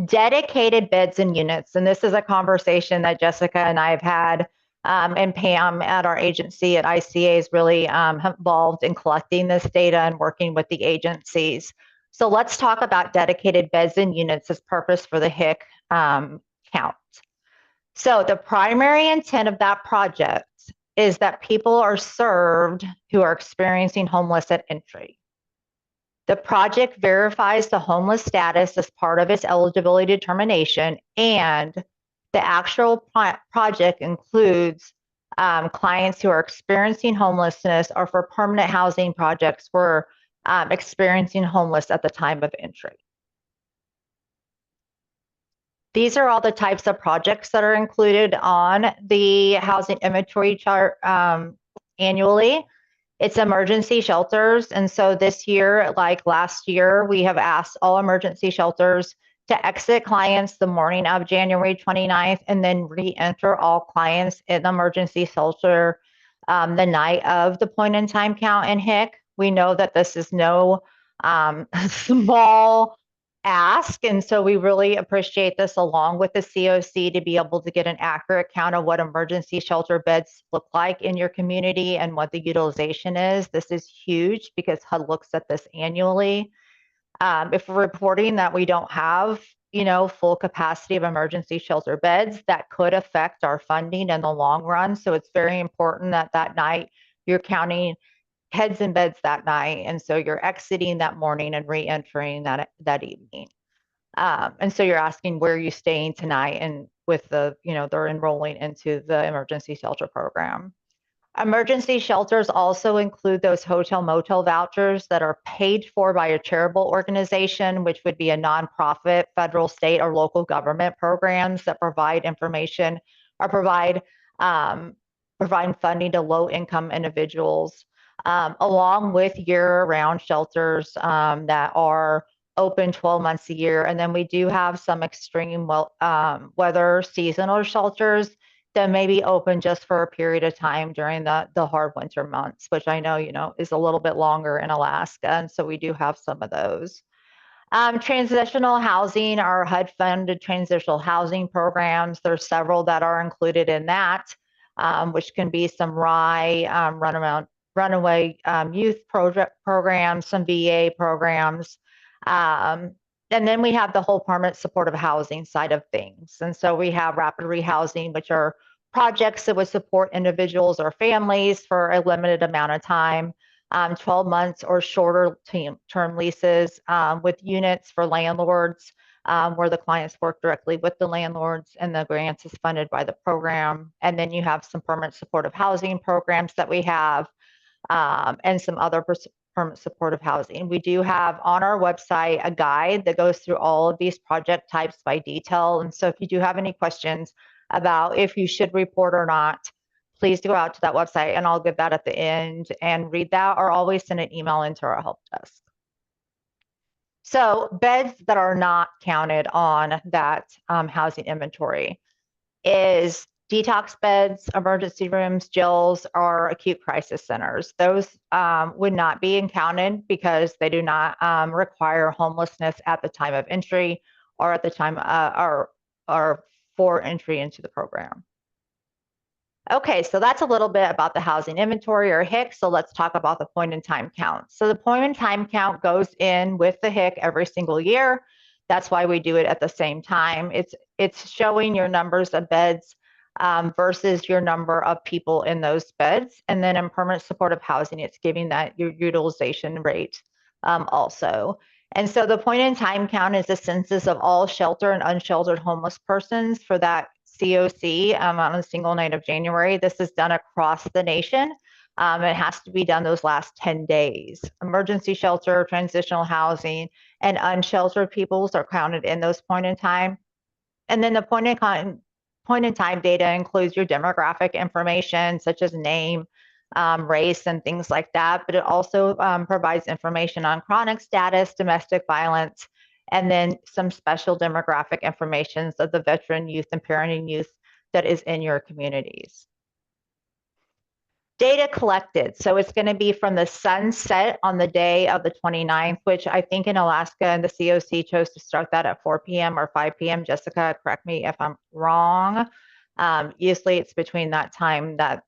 dedicated beds and units, and this is a conversation that Jessica and I have had, and Pam at our agency at ICA is really involved in collecting this data and working with the agencies. So let's talk about dedicated beds and units as purpose for the HIC count. So the primary intent of that project is that people are served who are experiencing homeless at entry. The project verifies the homeless status as part of its eligibility determination, and the actual project includes clients who are experiencing homelessness or for permanent housing projects were experiencing homeless at the time of entry. These are all the types of projects that are included on the housing inventory chart annually. It's emergency shelters. And so this year, like last year, we have asked all emergency shelters to exit clients the morning of January 29th and then re-enter all clients in the emergency shelter the night of the point in time count in HIC. We know that this is no small ask, and so we really appreciate this along with the COC to be able to get an accurate count of what emergency shelter beds look like in your community and what the utilization is. This is huge because HUD looks at this annually. If we're reporting that we don't have, full capacity of emergency shelter beds that could affect our funding in the long run. So it's very important that that night you're counting heads in beds that night. And so you're exiting that morning and re-entering that evening. And so you're asking where are you staying tonight, and with they're enrolling into the emergency shelter program. Emergency shelters also include those hotel motel vouchers that are paid for by a charitable organization, which would be a nonprofit, federal, state, or local government programs that provide information or provide funding to low income individuals, along with year-round shelters that are open 12 months a year. And then we do have some extreme weather seasonal shelters that may be open just for a period of time during the hard winter months, which I know, is a little bit longer in Alaska. And so we do have some of those. Transitional housing, our HUD-funded transitional housing programs, there's several that are included in that, which can be some runaway youth programs, some VA programs. And then we have the whole permanent supportive housing side of things. And so we have rapid rehousing, which are projects that would support individuals or families for a limited amount of time, 12 months or shorter term leases with units for landlords, where the clients work directly with the landlords and the grants is funded by the program. And then you have some permanent supportive housing programs that we have, and some other permanent supportive housing. We do have on our website a guide that goes through all of these project types by detail. And so if you do have any questions about if you should report or not, please go out to that website and I'll give that at the end and read that, or always send an email into our help desk. So beds that are not counted on that housing inventory is detox beds, emergency rooms, jails, or acute crisis centers. Those would not be counted because they do not require homelessness at the time of entry or at the time or for entry into the program. Okay, so that's a little bit about the housing inventory, or HIC. So let's talk about the point in time count. So the point in time count goes in with the HIC every single year. That's why we do it at the same time. It's showing your numbers of beds versus your number of people in those beds. And then in permanent supportive housing, it's giving that your utilization rate also. And so the point in time count is a census of all shelter and unsheltered homeless persons for that COC on a single night of January. This is done across the nation. It has to be done those last 10 days. Emergency shelter, transitional housing, and unsheltered peoples are counted in those point in time. And then the point in time data includes your demographic information, such as name, race, and things like that. But it also provides information on chronic status, domestic violence, and then some special demographic information of the veteran youth and parenting youth that is in your communities. Data collected. So it's going to be from the sunset on the day of the 29th, which I think in Alaska and the COC chose to start that at 4 p.m. or 5 p.m. Jessica, correct me if I'm wrong. Usually it's between that time that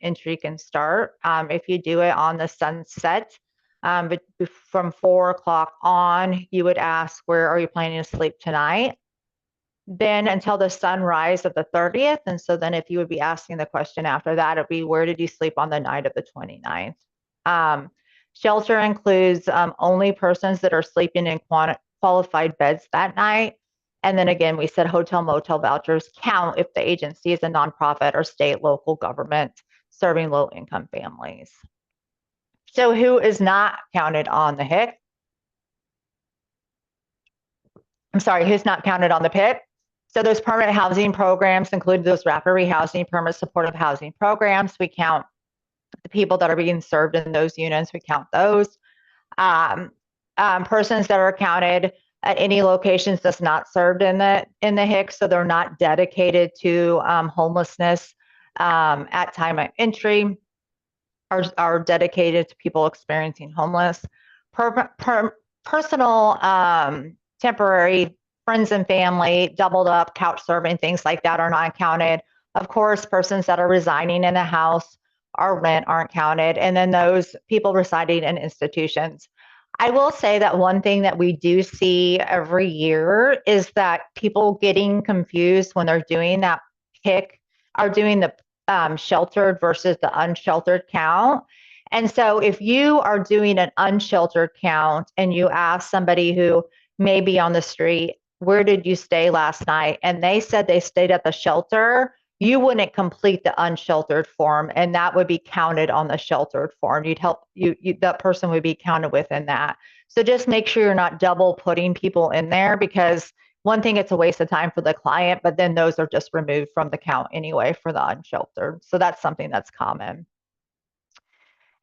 entry can start. If you do it on the sunset, but from 4 o'clock on, you would ask, where are you planning to sleep tonight? Then until the sunrise of the 30th. And so then if you would be asking the question after that, it'd be, where did you sleep on the night of the 29th? Shelter includes only persons that are sleeping in qualified beds that night. And then again, we said hotel motel vouchers count if the agency is a nonprofit or state, local government serving low income families. So who is not counted on the HIC? I'm sorry, who's not counted on the PIC? So those permanent housing programs include those rapid rehousing, permanent supportive housing programs. We count the people that are being served in those units. We count those. Persons that are counted at any locations that's not served in the HIC, so they're not dedicated to homelessness at time of entry, are dedicated to people experiencing homeless. Personal temporary friends and family, doubled up, couch serving, things like that are not counted. Of course, persons that are residing in a house or rent aren't counted. And then those people residing in institutions. I will say that one thing that we do see every year is that people getting confused when they're doing that pick are doing the sheltered versus the unsheltered count. And so if you are doing an unsheltered count and you ask somebody who may be on the street, where did you stay last night? And they said they stayed at the shelter, you wouldn't complete the unsheltered form, and that would be counted on the sheltered form. You'd help you that person would be counted within that. So just make sure you're not double putting people in there, because one thing, it's a waste of time for the client, but then those are just removed from the count anyway for the unsheltered. So that's something that's common.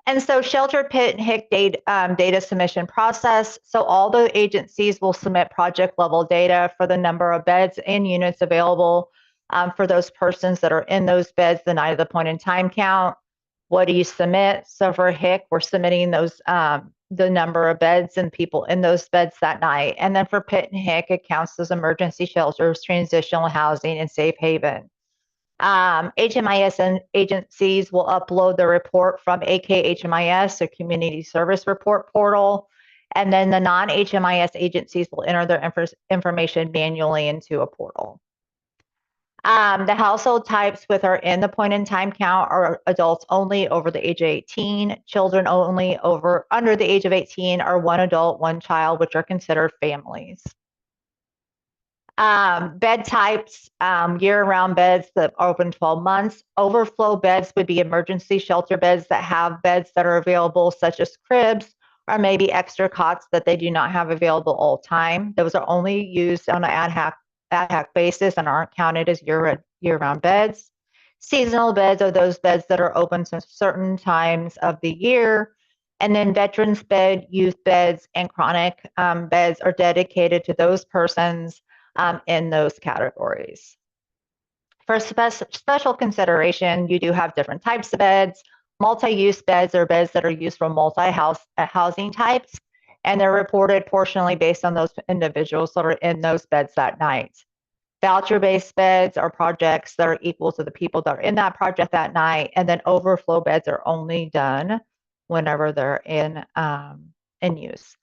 And so sheltered pit and HIC data submission process. So all the agencies will submit project level data for the number of beds and units available for those persons that are in those beds the night of the point in time count. What do you submit? So for HIC, we're submitting those the number of beds and people in those beds that night. And then for pit and HIC, it counts as emergency shelters, transitional housing, and safe haven. HMIS and agencies will upload the report from AKHMIS, or Community Service Report Portal, and then the non-HMIS agencies will enter their information manually into a portal. The household types with are in the point in time count are adults only over the age of 18, children only under the age of 18, or one adult, one child, which are considered families. Bed types, year-round beds that are open 12 months. Overflow beds would be emergency shelter beds that have beds that are available, such as cribs, or maybe extra cots that they do not have available all time. Those are only used on an ad hoc basis and aren't counted as year-round beds. Seasonal beds are those beds that are open to certain times of the year. And then veterans bed, youth beds, and chronic beds are dedicated to those persons in those categories. For special consideration, you do have different types of beds. Multi-use beds are beds that are used for multi-housing types, and they're reported portionally based on those individuals that are in those beds that night. Voucher-based beds are projects that are equal to the people that are in that project that night, and then overflow beds are only done whenever they're in use.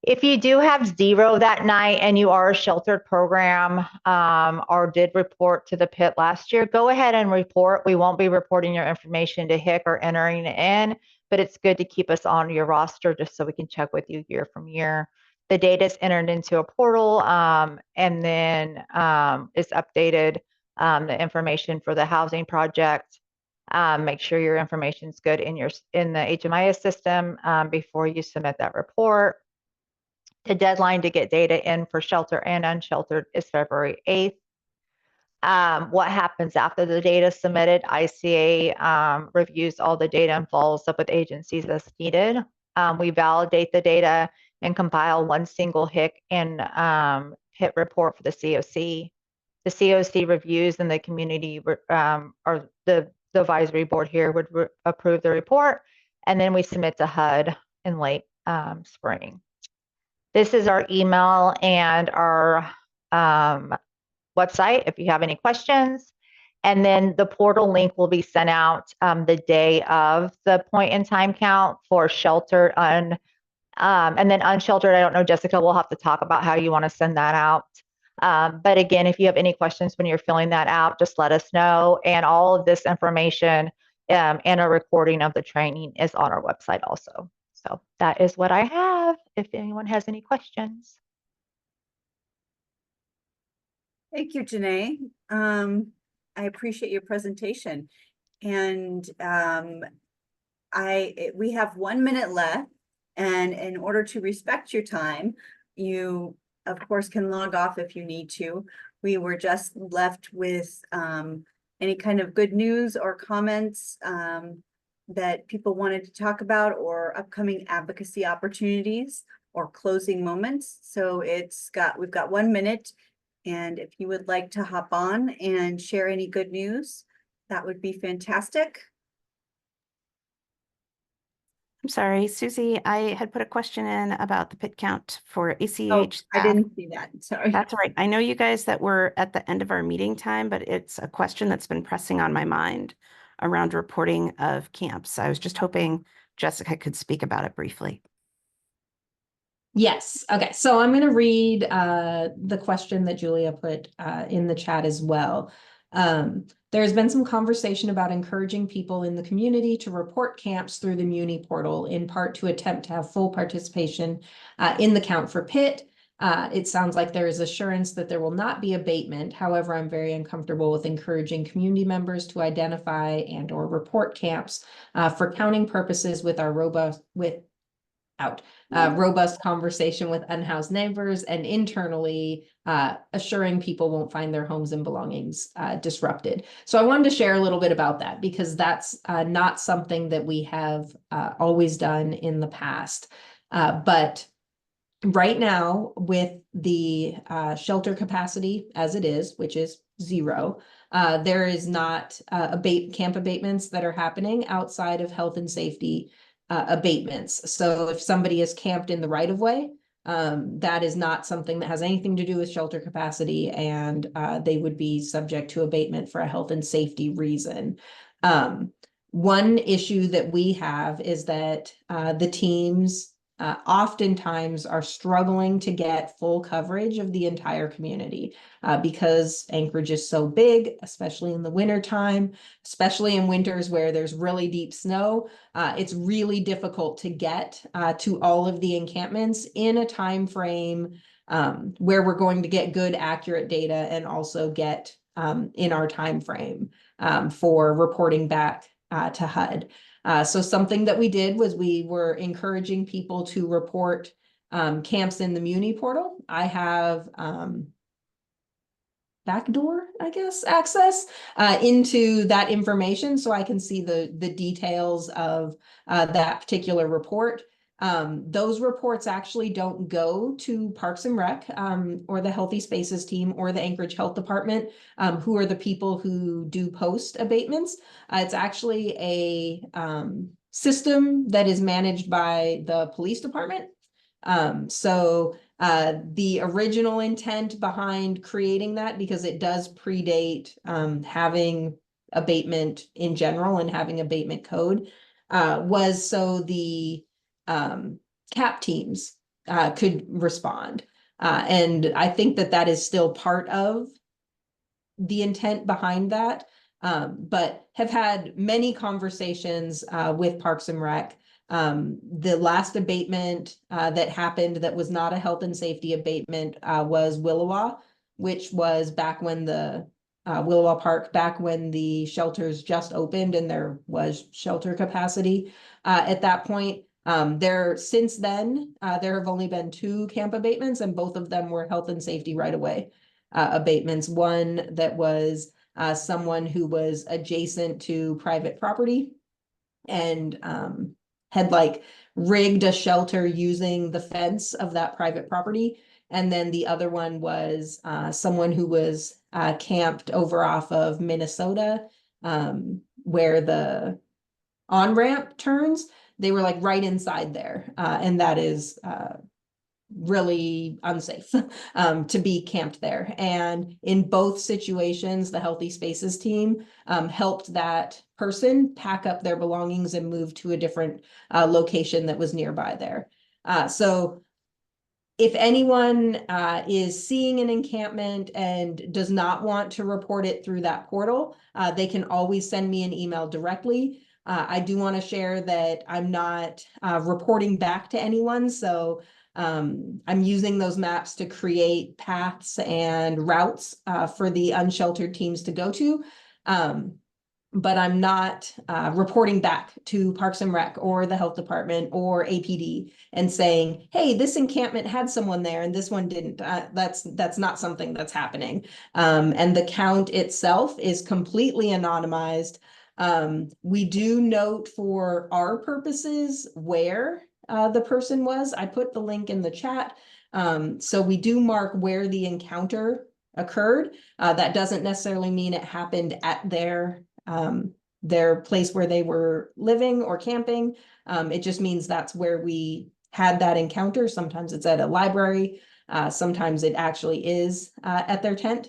If you do have 0 that night and you are a sheltered program or did report to the pit last year, go ahead and report. We won't be reporting your information to HIC or entering it in, but it's good to keep us on your roster just so we can check with you year from year. The data is entered into a portal and then is updated, the information for the housing project. Make sure your information is good in the HMIS system before you submit that report. The deadline to get data in for shelter and unsheltered is February 8th. What happens after the data is submitted? ICA reviews all the data and follows up with agencies as needed. We validate the data and compile one single HIC and PIT report for the COC. The COC reviews and the community or the advisory board here would approve the report, and then we submit to HUD in late spring. This is our email and our website if you have any questions. And then the portal link will be sent out the day of the point in time count for sheltered and then unsheltered. I don't know, Jessica, we'll have to talk about how you want to send that out. But again, if you have any questions when you're filling that out, just let us know. And all of this information and a recording of the training is on our website also. So that is what I have, if anyone has any questions. Thank you, Janae. I appreciate your presentation. And we have 1 minute left. And in order to respect your time, you, of course, can log off if you need to. We were just left with any kind of good news or comments that people wanted to talk about, or upcoming advocacy opportunities or closing moments. So we've got 1 minute. And if you would like to hop on and share any good news, that would be fantastic. I'm sorry, Susie, I had put a question in about the pit count for ACH. Oh, I staff. didn't see that. Sorry. That's all right. I know you guys that we're at the end of our meeting time, but it's a question that's been pressing on my mind around reporting of camps. I was just hoping Jessica could speak about it briefly. Yes, okay, so I'm gonna read the question that Julia put in the chat as well. There's been some conversation about encouraging people in the community to report camps through the Muni portal, in part to attempt to have full participation in the count for Pitt. It sounds like there is assurance that there will not be abatement. However, I'm very uncomfortable with encouraging community members to identify and or report camps for counting purposes with our robust conversation with unhoused neighbors, and internally assuring people won't find their homes and belongings disrupted. So I wanted to share a little bit about that, because that's not something that we have always done in the past. But right now, with the shelter capacity as it is, which is 0, there is not camp abatements that are happening outside of health and safety abatements. So if somebody is camped in the right of way, that is not something that has anything to do with shelter capacity, and they would be subject to abatement for a health and safety reason. One issue that we have is that the teams oftentimes are struggling to get full coverage of the entire community because Anchorage is so big, especially in the winter time, especially in winters where there's really deep snow. It's really difficult to get to all of the encampments in a time frame where we're going to get good, accurate data, and also get in our time frame for reporting back to HUD. So something that we did was we were encouraging people to report camps in the Muni portal. I have backdoor, I guess, access into that information, so I can see the details of that particular report. Those reports actually don't go to Parks and Rec or the Healthy Spaces team or the Anchorage Health Department, who are the people who do post abatements. It's actually a system that is managed by the police department. So the original intent behind creating that, because it does predate having abatement in general and having abatement code, was so the CAP teams could respond. And I think that that is still part of the intent behind that, but have had many conversations with Parks and Rec. The last abatement that happened that was not a health and safety abatement was Willowa, which was back when the Willowa Park, back when the shelters just opened and there was shelter capacity at that point. Since then, there have only been 2 camp abatements, and both of them were health and safety right away abatements. One that was someone who was adjacent to private property and had like rigged a shelter using the fence of that private property. And then the other one was someone who was camped over off of Minnesota, where the on-ramp turns. They were like right inside there. And that is really unsafe to be camped there. And in both situations, the Healthy Spaces team helped that person pack up their belongings and move to a different location that was nearby there. So if anyone is seeing an encampment and does not want to report it through that portal, they can always send me an email directly. I do want to share that I'm not reporting back to anyone, so I'm using those maps to create paths and routes for the unsheltered teams to go to. But I'm not reporting back to Parks and Rec or the Health Department or APD and saying, hey, this encampment had someone there and this one didn't. That's not something that's happening. And the count itself is completely anonymized. We do note for our purposes where the person was. I put the link in the chat. So we do mark where the encounter occurred. That doesn't necessarily mean it happened at their place where they were living or camping. It just means that's where we had that encounter. Sometimes it's at a library. Sometimes it actually is at their tent.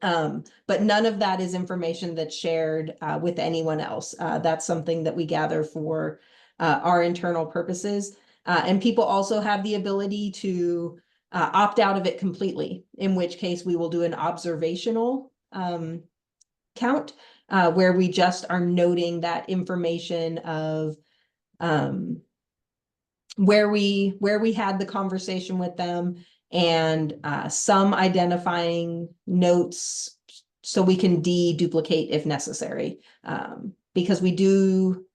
But none of that is information that's shared with anyone else. That's something that we gather for our internal purposes. And people also have the ability to opt out of it completely, in which case we will do an observational count, where we just are noting that information of where we had the conversation with them, and some identifying notes so we can deduplicate if necessary, because we do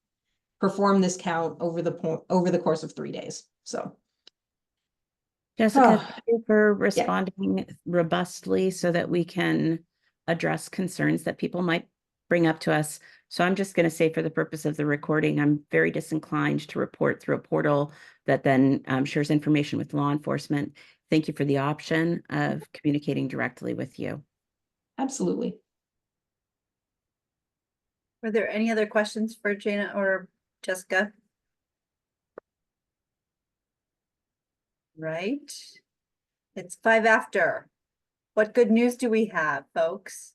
perform this count over the course of 3 days. So Jessica, Oh, thank you for responding robustly so that we can address concerns that people might bring up to us. So I'm just going to say, for the purpose of the recording, I'm very disinclined to report through a portal that then shares information with law enforcement. Thank you for the option of communicating directly with you. absolutely. Were there any other questions for Jana or Jessica? Right. It's 5 after. What good news do we have, folks?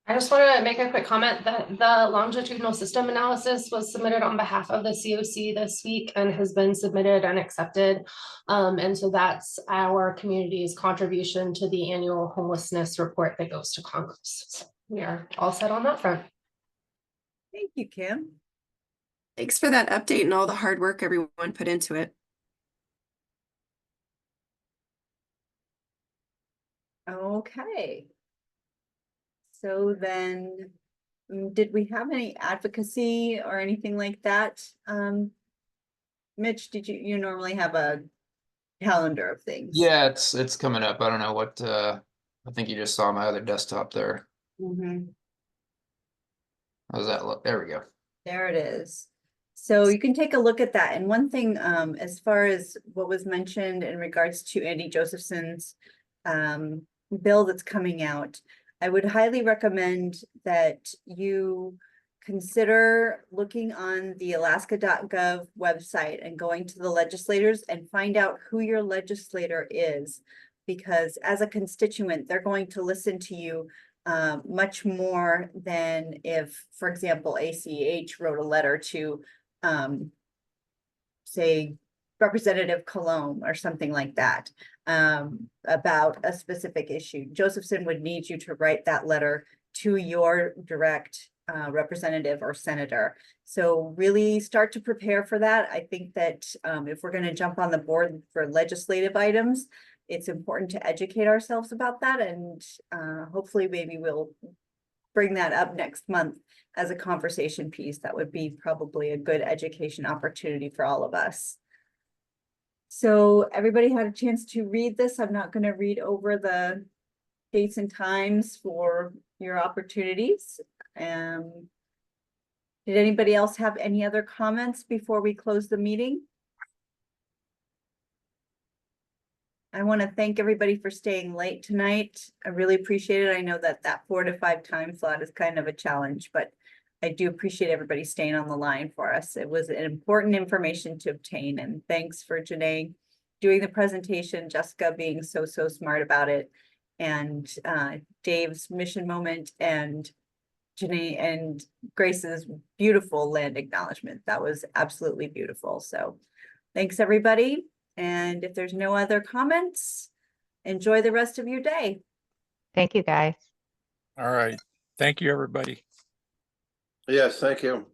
I just want to make a quick comment that the longitudinal system analysis was submitted on behalf of the COC this week and has been submitted and accepted. And so that's our community's contribution to the annual homelessness report that goes to Congress. So we are all set on that front. Thank you, Kim. Thanks for that update and all the hard work everyone put into it. Okay. So then, did we have any advocacy or anything like that? Mitch, did you normally have a calendar of things? Yeah, it's coming up. I don't know what, I think you just saw my other desktop there. Mhm. How's that look? There we go. There it is. So you can take a look at that. And one thing, as far as what was mentioned in regards to Andy Josephson's bill that's coming out, I would highly recommend that you consider looking on the alaska.gov website and going to the legislators and find out who your legislator is. Because as a constituent, they're going to listen to you much more than if, for example, ACH wrote a letter to, say, Representative Cologne or something like that, about a specific issue. Josephson would need you to write that letter to your direct representative or senator. So really start to prepare for that. I think that if we're going to jump on the board for legislative items, it's important to educate ourselves about that, and hopefully maybe we'll bring that up next month as a conversation piece. That would be probably a good education opportunity for all of us. So everybody had a chance to read this. I'm not going to read over the dates and times for your opportunities. Did anybody else have any other comments before we close the meeting? I want to thank everybody for staying late tonight. I really appreciate it. I know that 4 to 5 time slot is kind of a challenge, but I do appreciate everybody staying on the line for us. It was an important information to obtain, and thanks for Janae doing the presentation, Jessica being so smart about it, and Dave's mission moment, and Janae and Grace's beautiful land acknowledgement. That was absolutely beautiful. So thanks, everybody. And if there's no other comments, enjoy the rest of your day. Thank you, guys. All right. Thank you, everybody. Yes, thank you.